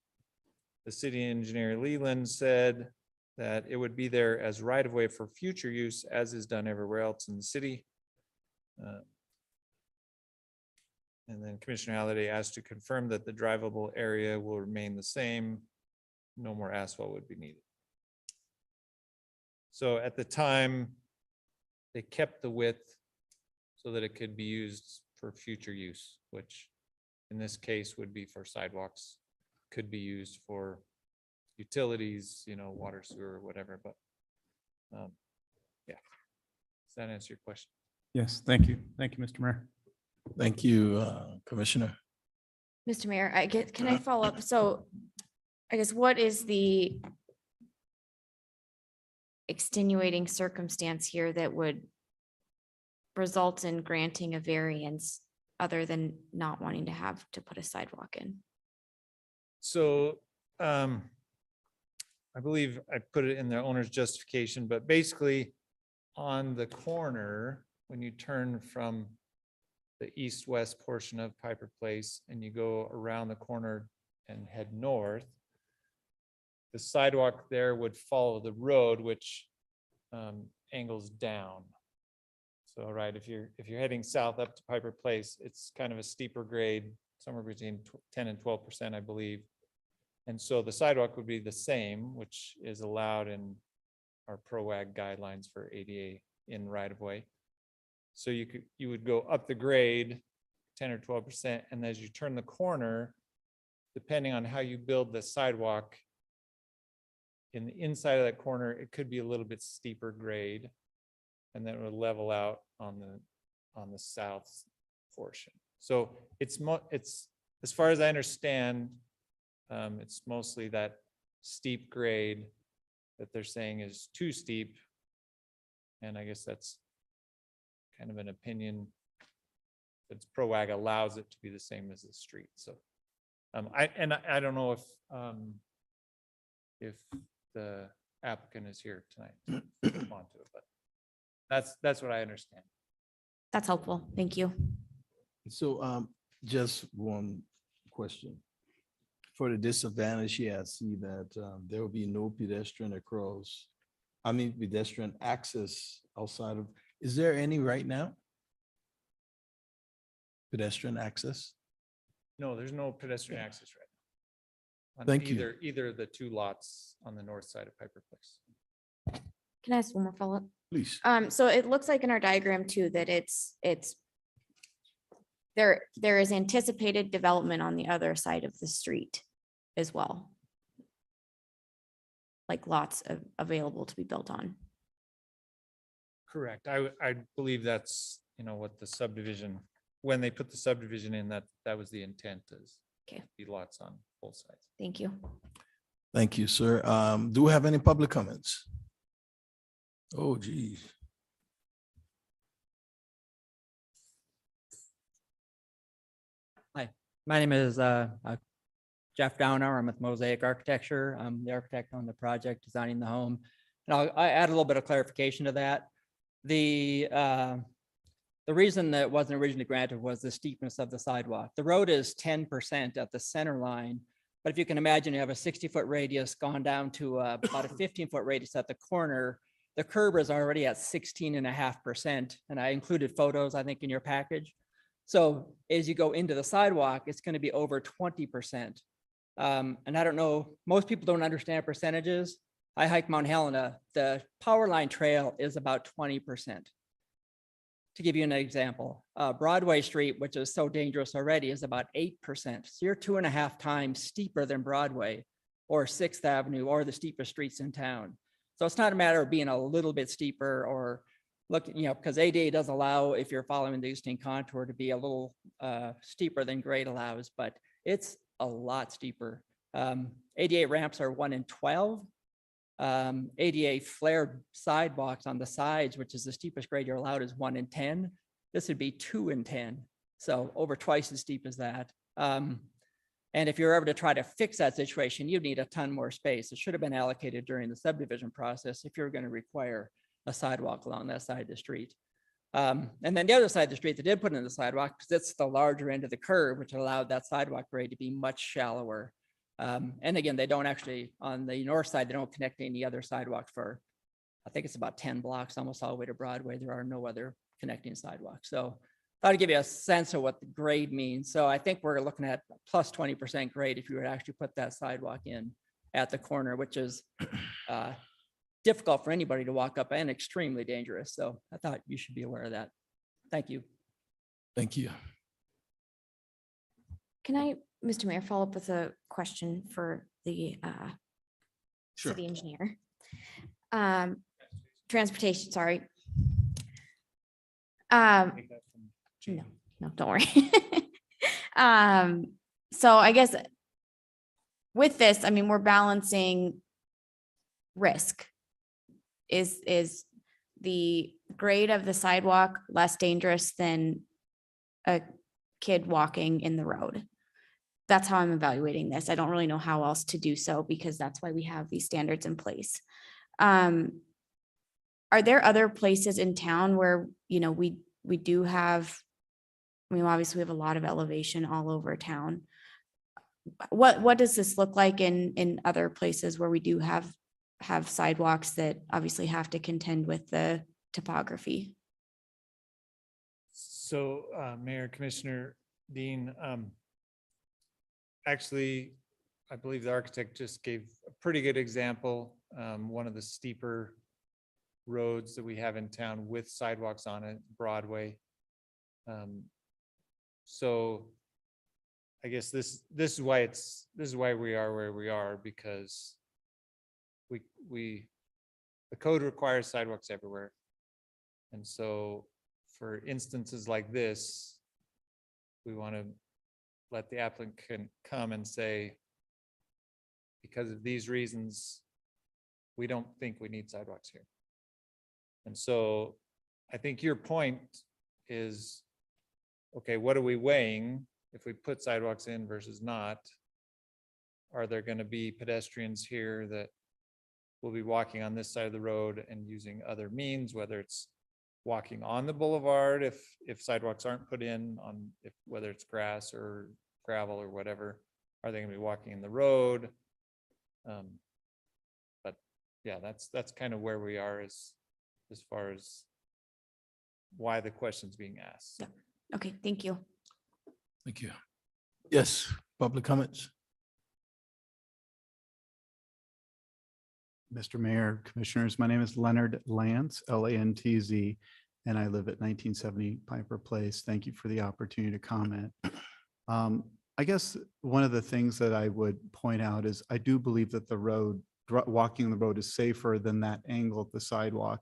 The city engineer Leland said that it would be there as right of way for future use as is done everywhere else in the city. And then Commissioner Halliday asked to confirm that the drivable area will remain the same. No more asphalt would be needed. So at the time, they kept the width so that it could be used for future use, which in this case would be for sidewalks, could be used for utilities, you know, water, sewer, whatever, but yeah. Does that answer your question? Yes, thank you. Thank you, Mr. Mayor. Thank you, Commissioner. Mr. Mayor, I get, can I follow up? So I guess what is the extenuating circumstance here that would result in granting a variance other than not wanting to have to put a sidewalk in? So I believe I put it in the owner's justification, but basically on the corner, when you turn from the east-west portion of Piper Place and you go around the corner and head north, the sidewalk there would follow the road, which angles down. So, right, if you're heading south up to Piper Place, it's kind of a steeper grade, somewhere between 10 and 12%, I believe. And so the sidewalk would be the same, which is allowed in our PROAG guidelines for ADA in right of way. So you would go up the grade 10 or 12%, and as you turn the corner, depending on how you build the sidewalk, in the inside of that corner, it could be a little bit steeper grade, and then it would level out on the south portion. So it's as far as I understand, it's mostly that steep grade that they're saying is too steep, and I guess that's kind of an opinion. It's PROAG allows it to be the same as the street. So I don't know if the applicant is here tonight to respond to it, but that's what I understand. That's helpful. Thank you. So just one question. For the disadvantage here, I see that there will be no pedestrian pedestrian access outside of, is there any right now? Pedestrian access? No, there's no pedestrian access right now. On Thank you. Either of the two lots on the north side of Piper Place. Can I ask one more follow-up? Please. So it looks like in our diagram too, that there is anticipated development on the other side of the street as well. Like lots available to be built on. Correct. I believe that's, what the subdivision, when they put the subdivision in, that was the intent, is Okay. be lots on both sides. Thank you. Thank you, sir. Do we have any public comments? Oh, geez. Hi, my name is Jeff Downer. I'm with Mosaic Architecture. I'm the architect on the project designing the home. And I add a little bit of clarification to that. The reason that it wasn't originally granted was the steepness of the sidewalk. The road is 10% at the center line, but if you can imagine, you have a 60-foot radius gone down to about a 15-foot radius at the corner. The curb is already at 16.5%, and I included photos, I think, in your package. So as you go into the sidewalk, it's going to be over 20%. And I don't know, most people don't understand percentages. I hike Mount Helena. The power line trail is about 20%. To give you an example, Broadway Street, which is so dangerous already, is about 8%. So you're 2.5 times steeper than Broadway or 6th Avenue or the steepest streets in town. So it's not a matter of being a little bit steeper or looking, because ADA does allow, if you're following the existing contour, to be a little steeper than grade allows, but it's a lot steeper. ADA ramps are 1 in 12. ADA flared sidewalks on the sides, which is the steepest grade you're allowed, is 1 in 10. This would be 2 in 10. So over twice as steep as that. And if you're ever to try to fix that situation, you'd need a ton more space. It should have been allocated during the subdivision process if you're going to require a sidewalk along that side of the street. And then the other side of the street, they did put in the sidewalk because it's the larger end of the curve, which allowed that sidewalk grade to be much shallower. And again, they don't actually, on the north side, they don't connect any other sidewalks for, I think it's about 10 blocks, almost all the way to Broadway. There are no other connecting sidewalks. So thought I'd give you a sense of what the grade means. So I think we're looking at plus 20% grade if you were to actually put that sidewalk in at the corner, which is difficult for anybody to walk up and extremely dangerous. So I thought you should be aware of that. Thank you. Thank you. Can I, Mr. Mayor, follow up with a question for the Sure. city engineer? Transportation, sorry. No, don't worry. So I guess with this, I mean, we're balancing risk. Is the grade of the sidewalk less dangerous than a kid walking in the road? That's how I'm evaluating this. I don't really know how else to do so because that's why we have these standards in place. Are there other places in town where, you know, we do have, I mean, obviously we have a lot of elevation all over town. What does this look like in other places where we do have sidewalks that obviously have to contend with the topography? So, Mayor, Commissioner Dean, actually, I believe the architect just gave a pretty good example. One of the steeper roads that we have in town with sidewalks on it, Broadway. So I guess this is why we are where we are, because the code requires sidewalks everywhere. And so for instances like this, we want to let the applicant come and say, because of these reasons, we don't think we need sidewalks here. And so I think your point is, okay, what are we weighing if we put sidewalks in versus not? Are there going to be pedestrians here that will be walking on this side of the road and using other means, whether it's walking on the boulevard if sidewalks aren't put in on, whether it's grass or gravel or whatever, are they going to be walking in the road? But yeah, that's kind of where we are as far as why the question's being asked. Yeah. Okay, thank you. Thank you. Yes, public comments. Mr. Mayor, Commissioners, my name is Leonard Lantz, Lantz, and I live at 1970 Piper Place. Thank you for the opportunity to comment. I guess one of the things that I would point out is I do believe that the road, walking the road is safer than that angle of the sidewalk.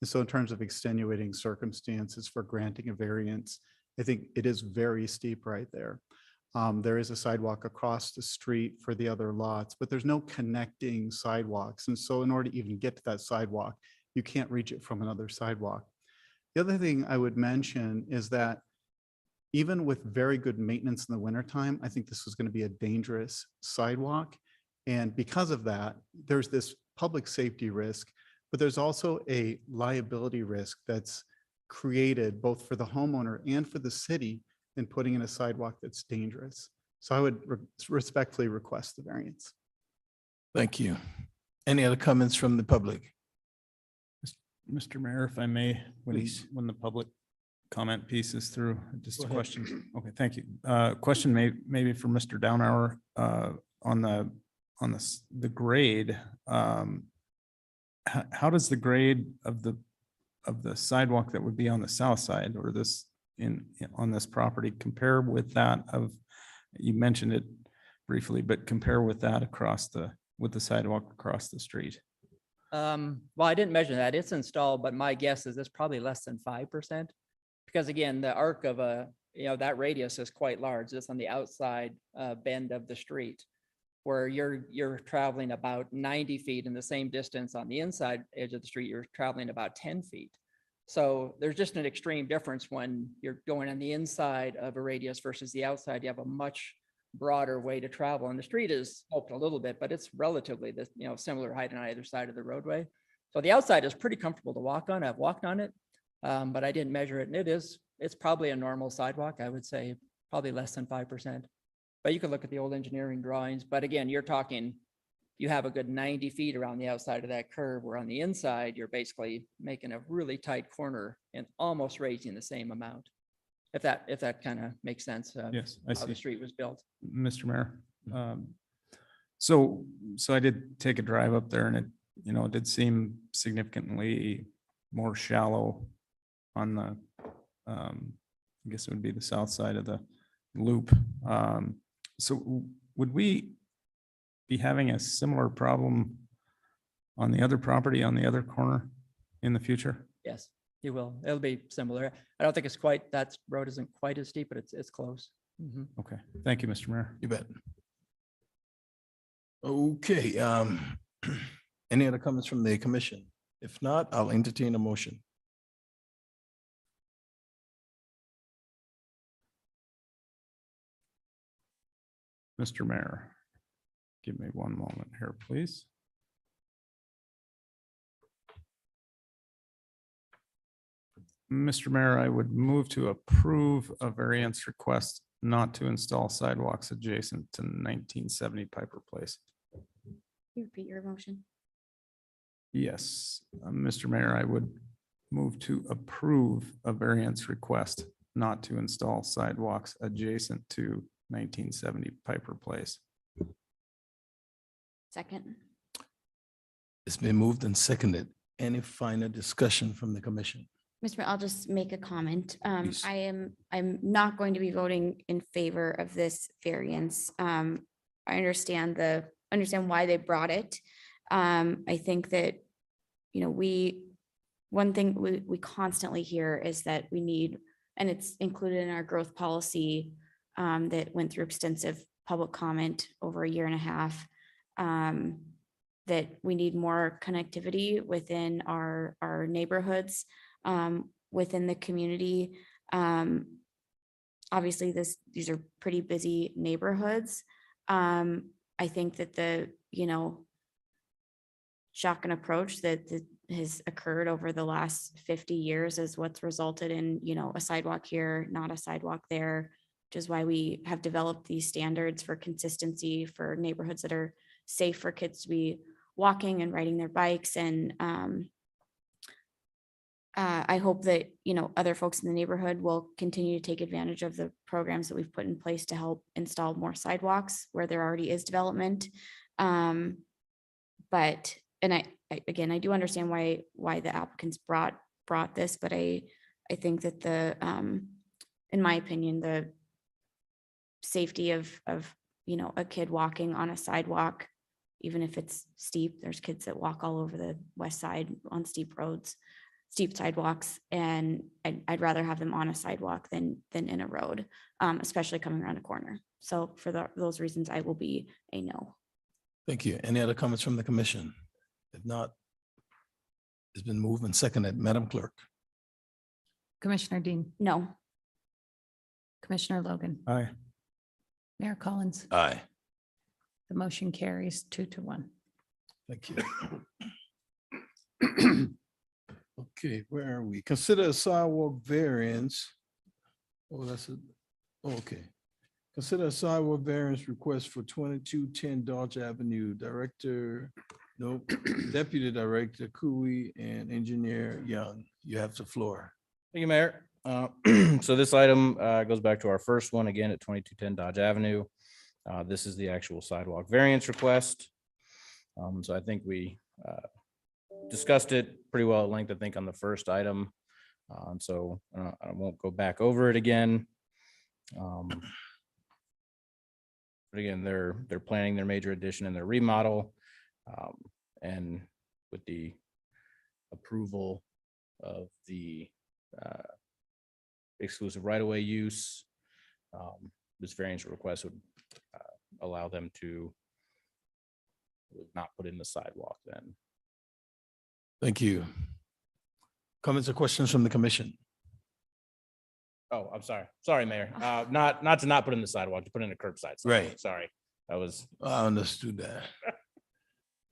And so in terms of extenuating circumstances for granting a variance, I think it is very steep right there. There is a sidewalk across the street for the other lots, but there's no connecting sidewalks. And so in order to even get to that sidewalk, you can't reach it from another sidewalk. The other thing I would mention is that even with very good maintenance in the wintertime, I think this was going to be a dangerous sidewalk. And because of that, there's this public safety risk, but there's also a liability risk that's created both for the homeowner and for the city in putting in a sidewalk that's dangerous. So I would respectfully request the variance. Thank you. Any other comments from the public? Mr. Mayor, if I may, Please. when the public comment piece is through, just Go a ahead. question. Okay, thank you. Question maybe for Mr. Downhour on the grade. How does the grade of the sidewalk that would be on the south side or this on this property compare with that of, you mentioned it briefly, but compare with that with the sidewalk across the street? Well, I didn't measure that. It's installed, but my guess is it's probably less than 5%. Because again, the arc of that radius is quite large. It's on the outside bend of the street, where you're traveling about 90 feet in the same distance on the inside edge of the street, you're traveling about 10 feet. So there's just an extreme difference when you're going on the inside of a radius versus the outside. You have a much broader way to travel, and the street is sloped a little bit, but it's relatively similar height on either side of the roadway. So the outside is pretty comfortable to walk on. I've walked on it, but I didn't measure it, and it's probably a normal sidewalk. I would say probably less than 5%. But you can look at the old engineering drawings, but again, you're talking, you have a good 90 feet around the outside of that curve, where on the inside, you're basically making a really tight corner and almost raising the same amount. If that kind of makes sense. Yes, I How see. the street was built. Mr. Mayor. So I did take a drive up there and it, it did seem significantly more shallow on the, I guess it would be the south side of the loop. So would we be having a similar problem on the other property, on the other corner in the future? Yes, you will. It'll be similar. I don't think it's quite, that road isn't quite as steep, but it's close. Mhm. Okay, thank you, Mr. Mayor. You bet. Okay, any other comments from the commission? If not, I'll entertain a motion. Mr. Mayor, give me one moment here, please. Mr. Mayor, I would move to approve a variance request not to install sidewalks adjacent to 1970 Piper Place. You repeat your motion. Yes, Mr. Mayor, I would move to approve a variance request not to install sidewalks adjacent to 1970 Piper Place. Second. It's been moved and seconded. Any final discussion from the commission? Mr. Mayor, I'll just make a comment. Please. I'm not going to be voting in favor of this variance. I understand why they brought it. I think that, one thing we constantly hear is that we need, and it's included in our growth policy, that went through extensive public comment over a year and a half, that we need more connectivity within our neighborhoods, within the community. Obviously, these are pretty busy neighborhoods. I think that the, shotgun approach that has occurred over the last 50 years is what's resulted in, a sidewalk here, not a sidewalk there, which is why we have developed these standards for consistency for neighborhoods that are safe for kids to be walking and riding their bikes. And I hope that, other folks in the neighborhood will continue to take advantage of the programs that we've put in place to help install more sidewalks where there already is development. But, and I do understand why the applicants brought this, but I think that in my opinion, the safety of, a kid walking on a sidewalk, even if it's steep, there's kids that walk all over the west side on steep roads, steep sidewalks, and I'd rather have them on a sidewalk than in a road, especially coming around a corner. So for those reasons, I will be a no. Thank you. Any other comments from the commission? If not, it's been moved and seconded. Madam Clerk. Commissioner Dean, No. Commissioner Logan, Aye. Mayor Collins, Aye. the motion carries 2-1. Thank you. Okay, where are we? Consider a sidewalk variance. Oh, okay. Consider a sidewalk variance request for 2210 Dodge Avenue. Deputy Director Cooey and Engineer Young. You have the floor. Thank you, Mayor. So this item goes back to our first one again at 2210 Dodge Avenue. This is the actual sidewalk variance request. So I think we discussed it pretty well at length, I think, on the first item. So I won't go back over it again. But again, they're planning their major addition and their remodel. And with the approval of the exclusive right-of-way use, this variance request would allow them to not put in the sidewalk then. Thank you. Comments or questions from the commission? Oh, I'm sorry. Sorry, Mayor. Not to not put in the sidewalk, to put in a curbside. sidewalk. Right. Sorry. That was. I understood that.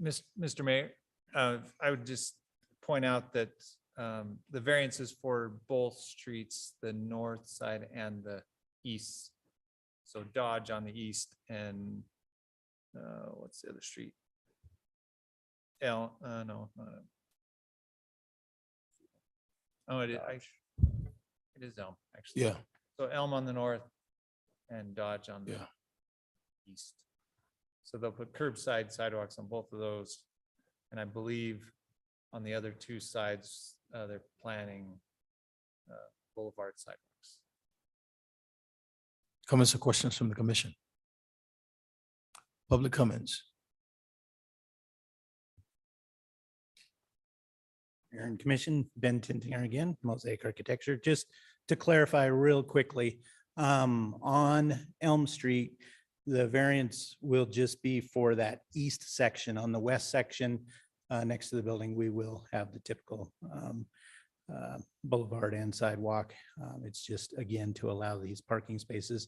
Mr. Mayor, I would just point out that the variance is for both streets, the north side and the east So Dodge on the east and what's the other street? No. Oh, it is Elm, actually. Yeah, So Elm on the north and Dodge on the yeah. east. So they'll put curbside sidewalks on both of those. And I believe on the other two sides, they're planning boulevard sidewalks. Comments or questions from the commission? Public comments? Mayor and Commission, Ben Tintinger again, Mosaic Architecture. Just to clarify real quickly, on Elm Street, the variance will just be for that east section. On the west section, next to the building, we will have the typical boulevard and sidewalk. It's just, again, to allow these parking spaces.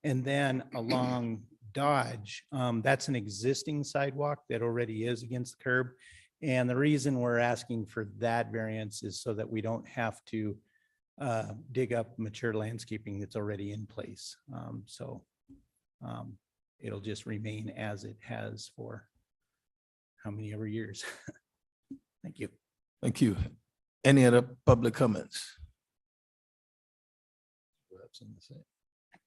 And then along Dodge, that's an existing sidewalk that already is against the curb. And the reason we're asking for that variance is so that we don't have to dig up mature landscaping that's already in place. It'll just remain as it has for how many ever years. Thank you. Thank you. Any other public comments?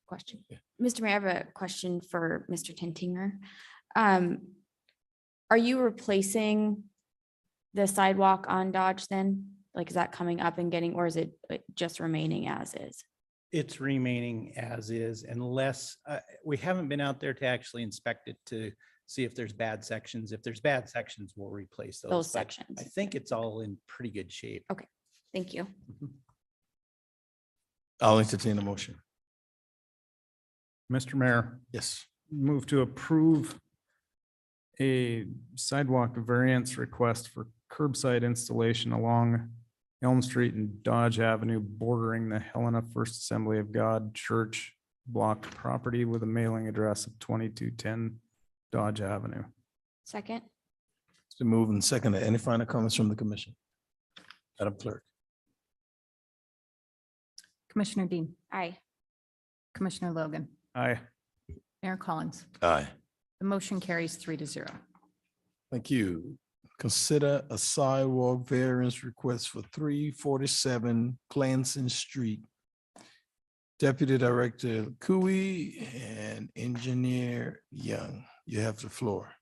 Question. Yeah. Mr. Mayor, I have a question for Mr. Tintinger. Are you replacing the sidewalk on Dodge then? Like, is that coming up and getting, or is it just remaining as is? It's remaining as is unless, we haven't been out there to actually inspect it to see if there's bad sections. If there's bad sections, we'll replace those. Those But sections. I think it's all in pretty good shape. Okay, thank you. I'll entertain a motion. Mr. Mayor, Yes. move to approve a sidewalk variance request for curbside installation along Elm Street and Dodge Avenue bordering the Helena First Assembly of God Church block property with a mailing address of 2210 Dodge Avenue. Second. It's been moved and seconded. Any final comments from the commission? Madam Clerk. Commissioner Dean, Aye. Commissioner Logan, Aye. Mayor Collins. Aye. The motion carries 3-0. Thank you. Consider a sidewalk variance request for 347 Clancy Street. Deputy Director Cooey and Engineer Young, you have the floor.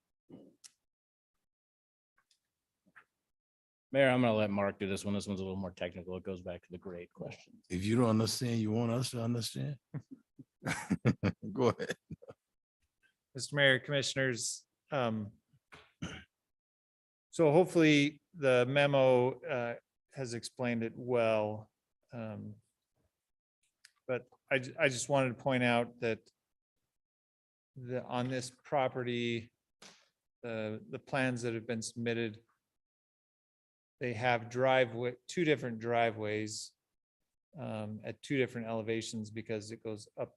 Mayor, I'm gonna let Mark do this one. This one's a little more technical. It goes back to the grade question. If you don't understand, you want us to understand? Go ahead. Mr. Mayor, Commissioners, so hopefully the memo has explained it well. But I just wanted to point out that on this property, the plans that have been submitted, they have two different driveways at two different elevations because it goes up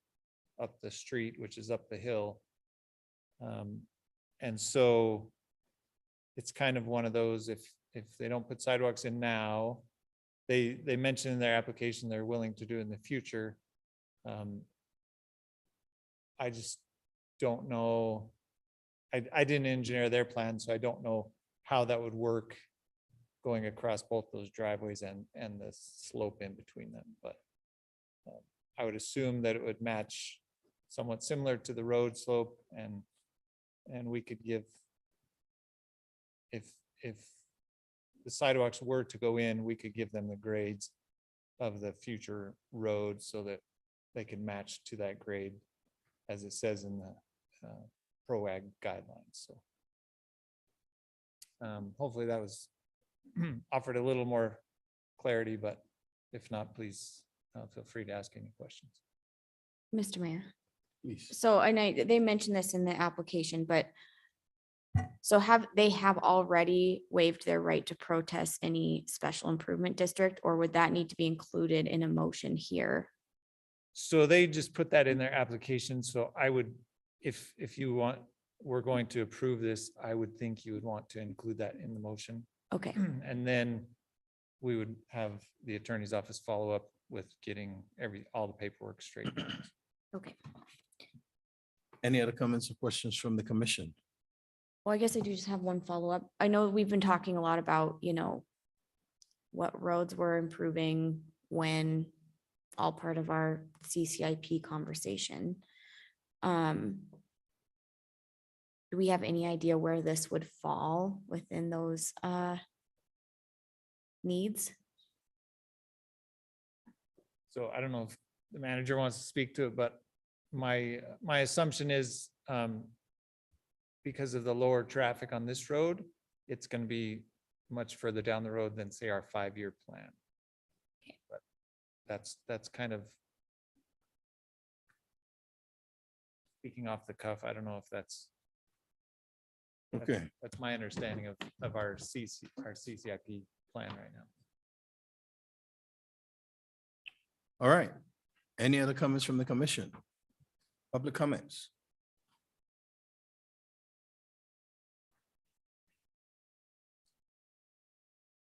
the street, which is up the hill. And so it's kind of one of those, if they don't put sidewalks in now, they mentioned in their application they're willing to do in the future. I just don't know. I didn't engineer their plan, so I don't know how that would work going across both those driveways and the slope in between them. But I would assume that it would match somewhat similar to the road slope, and we could give, if the sidewalks were to go in, we could give them the grades of the future road so that they can match to that grade as it says in the PROAG guidelines. So hopefully that was offered a little more clarity, but if not, please feel free to ask any questions. Mr. Mayor. Please. So I know they mentioned this in the application, but so they have already waived their right to protest any special improvement district, or would that need to be included in a motion here? So they just put that in their application. So I would, if we're going to approve this, I would think you would want to include that in the motion. Okay. And then we would have the attorney's office follow up with getting all the paperwork straight. Okay. Any other comments or questions from the commission? Well, I guess I do just have one follow-up. I know we've been talking a lot about, what roads we're improving when, all part of our CCIP conversation. Do we have any idea where this would fall within those needs? So I don't know if the manager wants to speak to it, but my assumption is because of the lower traffic on this road, it's going to be much further down the road than, say, our 5-year plan. But that's kind of speaking off the cuff. I don't know if that's Okay, that's my understanding of our CCIP plan right now. all right. Any other comments from the commission? Public comments?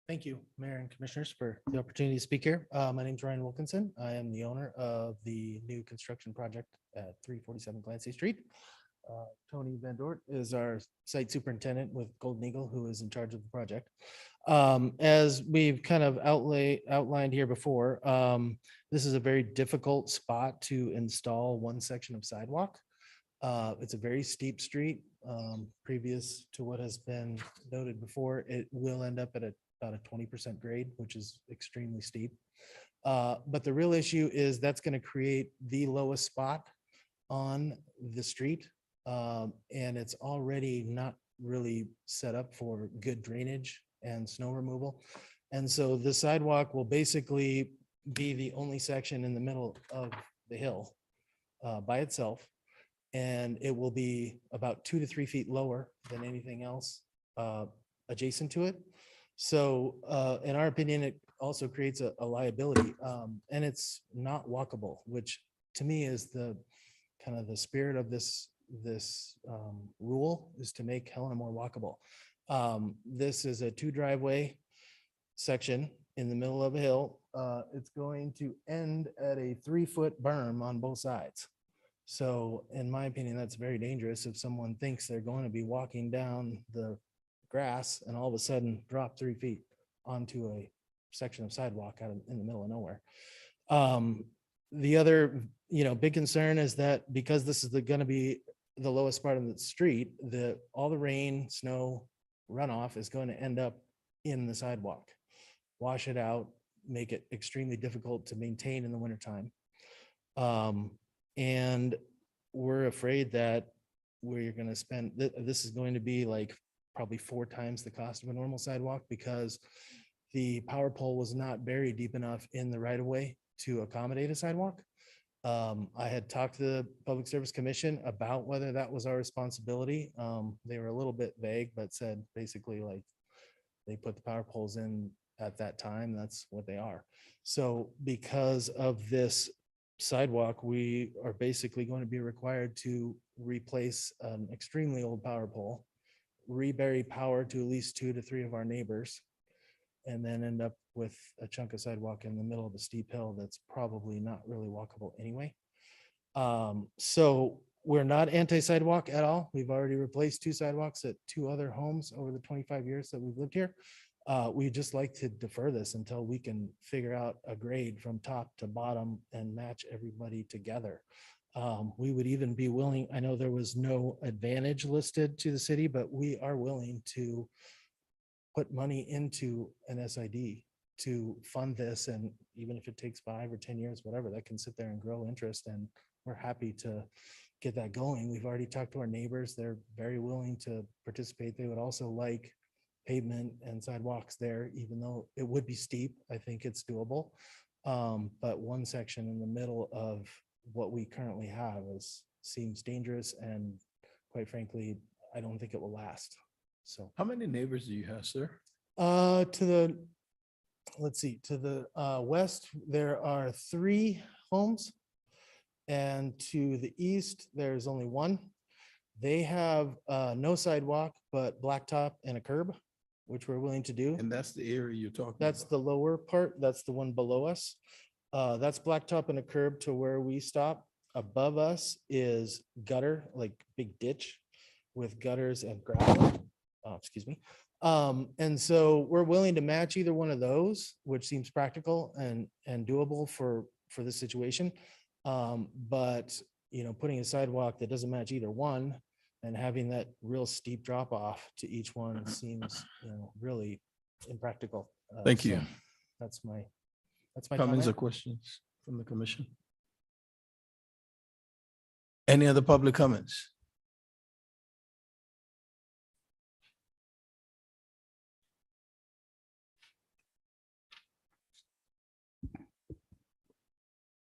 Thank you, Mayor and Commissioners, for the opportunity to speak here. My name is Ryan Wilkinson. I am the owner of the new construction project at 347 Clancy Street. Tony Van Dort is our site superintendent with Golden Eagle, who is in charge of the project. As we've kind of outlined here before, this is a very difficult spot to install one section of sidewalk. It's a very steep street. Previous to what has been noted before, it will end up at about a 20% grade, which is extremely steep. But the real issue is that's going to create the lowest spot on the street. And it's already not really set up for good drainage and snow removal. And so the sidewalk will basically be the only section in the middle of the hill by itself. And it will be about 2 to 3 feet lower than anything else adjacent to it. So in our opinion, it also creates a liability, and it's not walkable, which to me is the kind of the spirit of this rule, is to make Helena more walkable. This is a 2 driveway section in the middle of a hill. It's going to end at a 3-foot berm on both sides. So in my opinion, that's very dangerous if someone thinks they're going to be walking down the grass and all of a sudden drop 3 feet onto a section of sidewalk out in the middle of nowhere. The other, big concern is that because this is going to be the lowest part of the street, all the rain, snow, runoff is going to end up in the sidewalk, wash it out, make it extremely difficult to maintain in the wintertime. And we're afraid that we're going to spend, this is going to be like probably 4 times the cost of a normal sidewalk, because the power pole was not buried deep enough in the right of way to accommodate a sidewalk. I had talked to the Public Service Commission about whether that was our responsibility. They were a little bit vague, but said basically like they put the power poles in at that time. That's what they are. So because of this sidewalk, we are basically going to be required to replace an extremely old power pole, rebury power to at least 2 to 3 of our neighbors, and then end up with a chunk of sidewalk in the middle of a steep hill that's probably not really walkable anyway. So we're not anti-sidewalk at all. We've already replaced 2 sidewalks at 2 other homes over the 25 years that we've lived here. We just like to defer this until we can figure out a grade from top to bottom and match everybody together. We would even be willing, I know there was no advantage listed to the city, but we are willing to put money into an SID to fund this. And even if it takes 5 or 10 years, whatever, that can sit there and grow interest. And we're happy to get that going. We've already talked to our neighbors. They're very willing to participate. They would also like pavement and sidewalks there, even though it would be steep. I think it's doable. But one section in the middle of what we currently have seems dangerous. And quite frankly, I don't think it will last. So How many neighbors do you have, sir? to the west, there are 3 homes. And to the east, there's only 1. They have no sidewalk, but blacktop and a curb, which we're willing to do. And that's the area you're talking about? That's the lower part. That's the one below us. That's blacktop and a curb to where we stop. above us is gutter, like big ditch with gutters and gravel. Excuse me. And so we're willing to match either one of those, which seems practical and doable for this situation. But, you know, putting a sidewalk that doesn't match either one and having that real steep drop off to each one seems, you know, really impractical. Thank you. So That's my Comments or comment. questions from the commission? Any other public comments?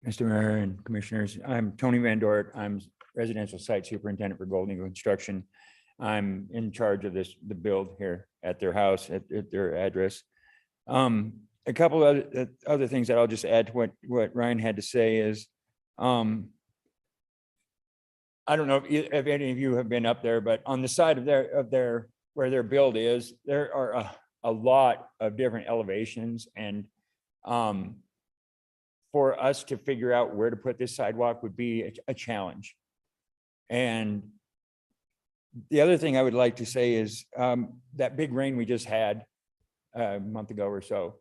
Mr. Mayor and Commissioners, I'm Tony Van Dort. I'm residential site superintendent for Golden Eagle Construction. I'm in charge of the build here at their house, at their address. A couple of other things that I'll just add to what Ryan had to say is, I don't know if any of you have been up there, but on the side of their where their build is, there are a lot of different elevations, and for us to figure out where to put this sidewalk would be a challenge. And the other thing I would like to say is that big rain we just had a month ago or so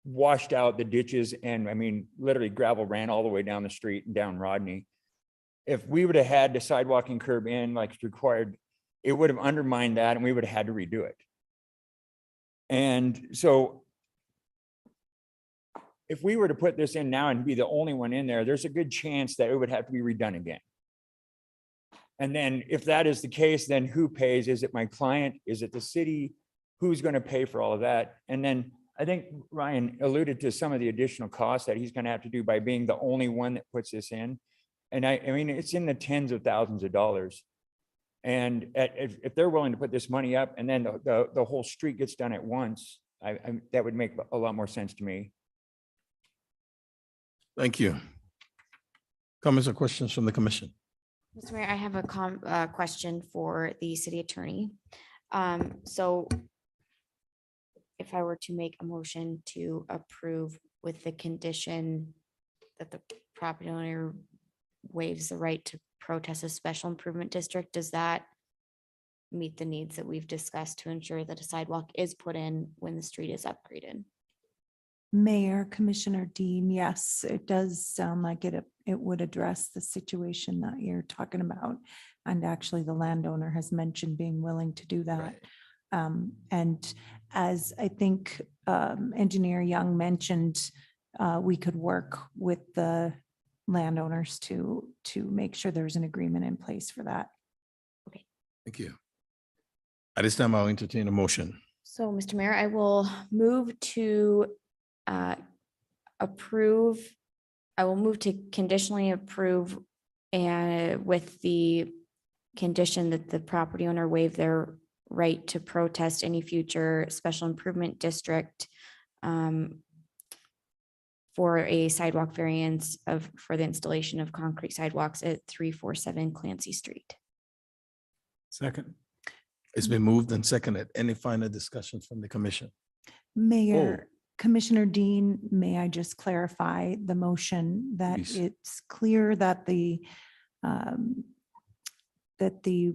washed out the ditches, and I mean, literally gravel ran all the way down the street and down Rodney. If we would have had the sidewalk and curb in like it's required, it would have undermined that and we would have had to redo it. And so if we were to put this in now and be the only one in there, there's a good chance that it would have to be redone again. And then if that is the case, then who pays? Is it my client? Is it the city? Who's going to pay for all of that? And then I think Ryan alluded to some of the additional costs that he's going to have to do by being the only one that puts this in. And I mean, it's in the tens of thousands of dollars. And if they're willing to put this money up and then the whole street gets done at once, that would make a lot more sense to me. Thank you. Comments or questions from the commission? Mr. Mayor, I have a question for the city attorney. So if I were to make a motion to approve with the condition that the property owner waives the right to protest a special improvement district, does that meet the needs that we've discussed to ensure that a sidewalk is put in when the street is upgraded? Mayor, Commissioner Dean, yes, it does sound like it would address the situation that you're talking about. And actually, the landowner has mentioned being willing to do that. And as I think Engineer Young mentioned, we could work with the landowners to make sure there's an agreement in place for that. Okay. Thank you. At this time, I'll entertain a motion. So, Mr. Mayor, I will move to approve. I will move to conditionally approve and with the condition that the property owner waive their right to protest any future special improvement district for a sidewalk variance for the installation of concrete sidewalks at 347 Clancy Street. Second. It's been moved and seconded. Any final discussions from the commission? Mayor, Commissioner Dean, may I just clarify the motion that Please. it's clear that the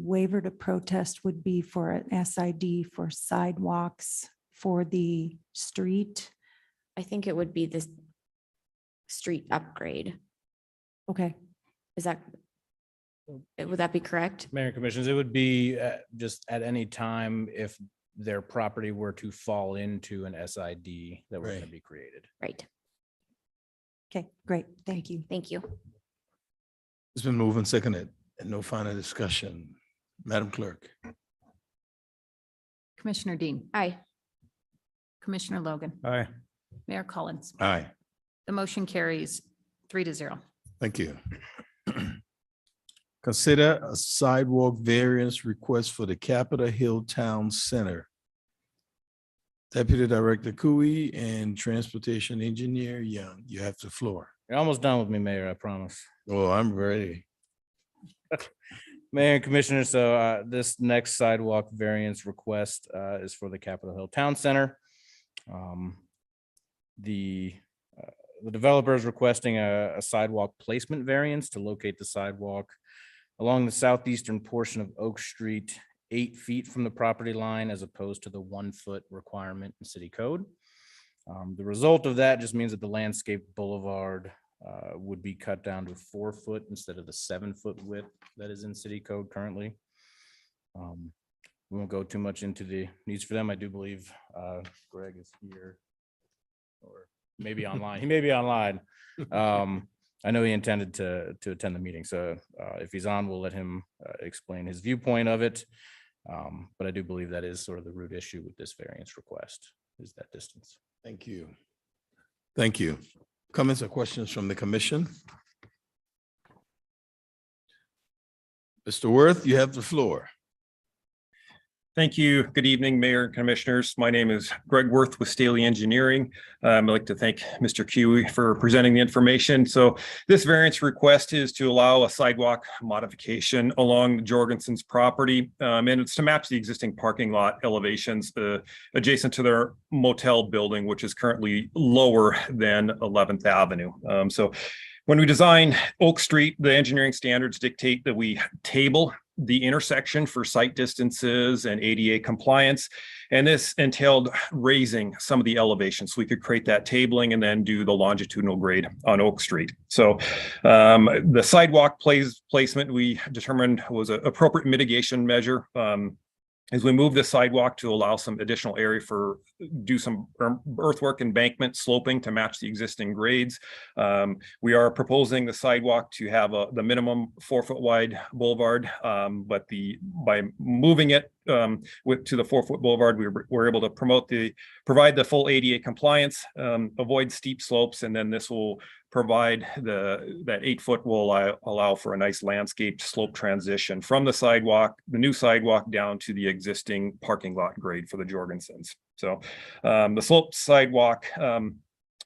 waiver to protest would be for an SID for sidewalks for the street? I think it would be this street upgrade. Okay. Is that, would that be correct? Mayor and Commissioners, it would be just at any time if their property were to fall into an SID that was going to be created. Right. Okay, great. Thank you. Thank you. It's been moved and seconded and no final discussion. Madam Clerk. Commissioner Dean. Aye. Commissioner Logan. Aye. Mayor Collins. Aye. The motion carries 3-0. Thank you. Consider a sidewalk variance request for the Capitol Hill Town Center. Deputy Director Cooey and Transportation Engineer Young, you have the floor. You're almost done with me, Mayor, I promise. Oh, I'm ready. Mayor and Commissioners, so this next sidewalk variance request is for the Capitol Hill Town Center. The The developer is requesting a sidewalk placement variance to locate the sidewalk along the southeastern portion of Oak Street, 8 feet from the property line, as opposed to the 1 foot requirement in city code. The result of that just means that the landscape boulevard would be cut down to 4 foot instead of the 7 foot width that is in city code currently. We won't go too much into the needs for them. I do believe Greg is here, or maybe online. He may be online. I know he intended to attend the meeting, so if he's on, we'll let him explain his viewpoint of it. But I do believe that is sort of the root issue with this variance request, is that distance. Thank you. Thank you. Comments or questions from the commission? Mr. Worth, you have the floor. Thank you. Good evening, Mayor and Commissioners. My name is Greg Worth with Staley Engineering. I'd like to thank Mr. Kiwi for presenting the information. So this variance request is to allow a sidewalk modification along Jorgensen's property, and it's to match the existing parking lot elevations adjacent to their motel building, which is currently lower than 11th Avenue. So when we design Oak Street, the engineering standards dictate that we table the intersection for site distances and ADA compliance. And this entailed raising some of the elevations so we could create that tabling and then do the longitudinal grade on Oak Street. So the sidewalk placement we determined was an appropriate mitigation measure. As we move the sidewalk to allow some additional area for do some earthwork, embankment, sloping to match the existing grades. We are proposing the sidewalk to have the minimum 4 foot wide boulevard, but by moving it to the 4 foot boulevard, we're able to provide the full ADA compliance, avoid steep slopes, and then this will provide that 8 foot will allow for a nice landscaped slope transition from the new sidewalk down to the existing parking lot grade for the Jorgensens. So the sloped sidewalk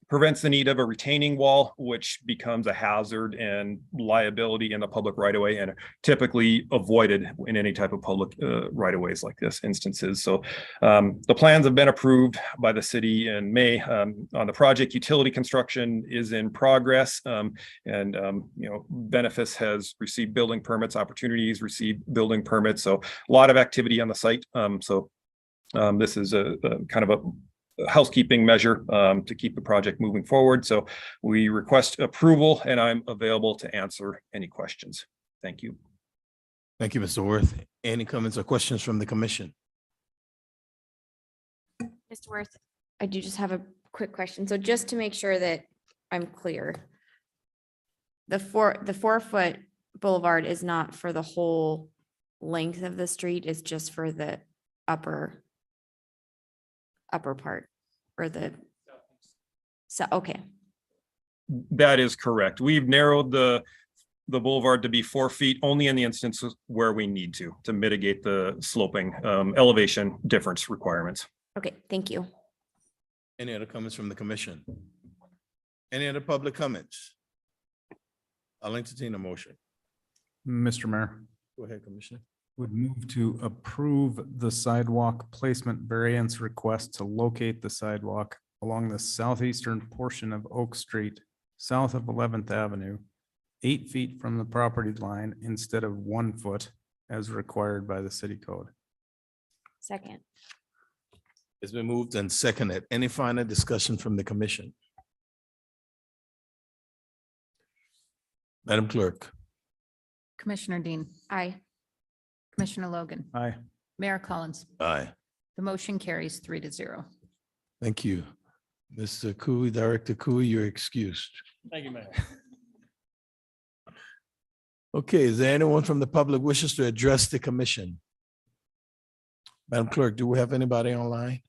prevents the need of a retaining wall, which becomes a hazard and liability in the public right of way and typically avoided in any type of public right of ways like this instances. So the plans have been approved by the city in May on the project. Utility construction is in progress, and Benefice has received building permits, Opportunities received building permits. So a lot of activity on the site. This is a kind of a housekeeping measure to keep the project moving forward. So we request approval, and I'm available to answer any questions. Thank you. Thank you, Mr. Worth. Any comments or questions from the commission? Mr. Worth, I do just have a quick question. So just to make sure that I'm clear, the 4 foot boulevard is not for the whole length of the street, it's just for the upper part, or okay. That is correct. We've narrowed the boulevard to be 4 feet only in the instances where we need to mitigate the sloping elevation difference requirements. Okay, thank you. Any other comments from the commission? Any other public comments? I'll entertain a motion. Mr. Mayor, Go ahead, Commissioner. would move to approve the sidewalk placement variance request to locate the sidewalk along the southeastern portion of Oak Street, south of 11th Avenue, 8 feet from the property line instead of 1 foot as required by the city code. Second. It's been moved and seconded. Any final discussion from the commission? Madam Clerk. Commissioner Dean, Aye. Commissioner Logan, Aye. Mayor Collins. Aye. The motion carries 3-0. Thank you. Mr. Cooey, Director Cooey, you're excused. Thank you, Mayor. Okay, is there anyone from the public wishes to address the commission? Madam Clerk, do we have anybody online?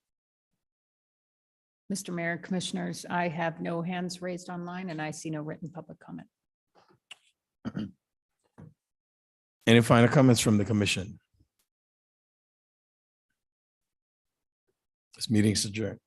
Mr. Mayor, Commissioners, I have no hands raised online and I see no written public comment. Any final comments from the commission? This meeting is adjourned.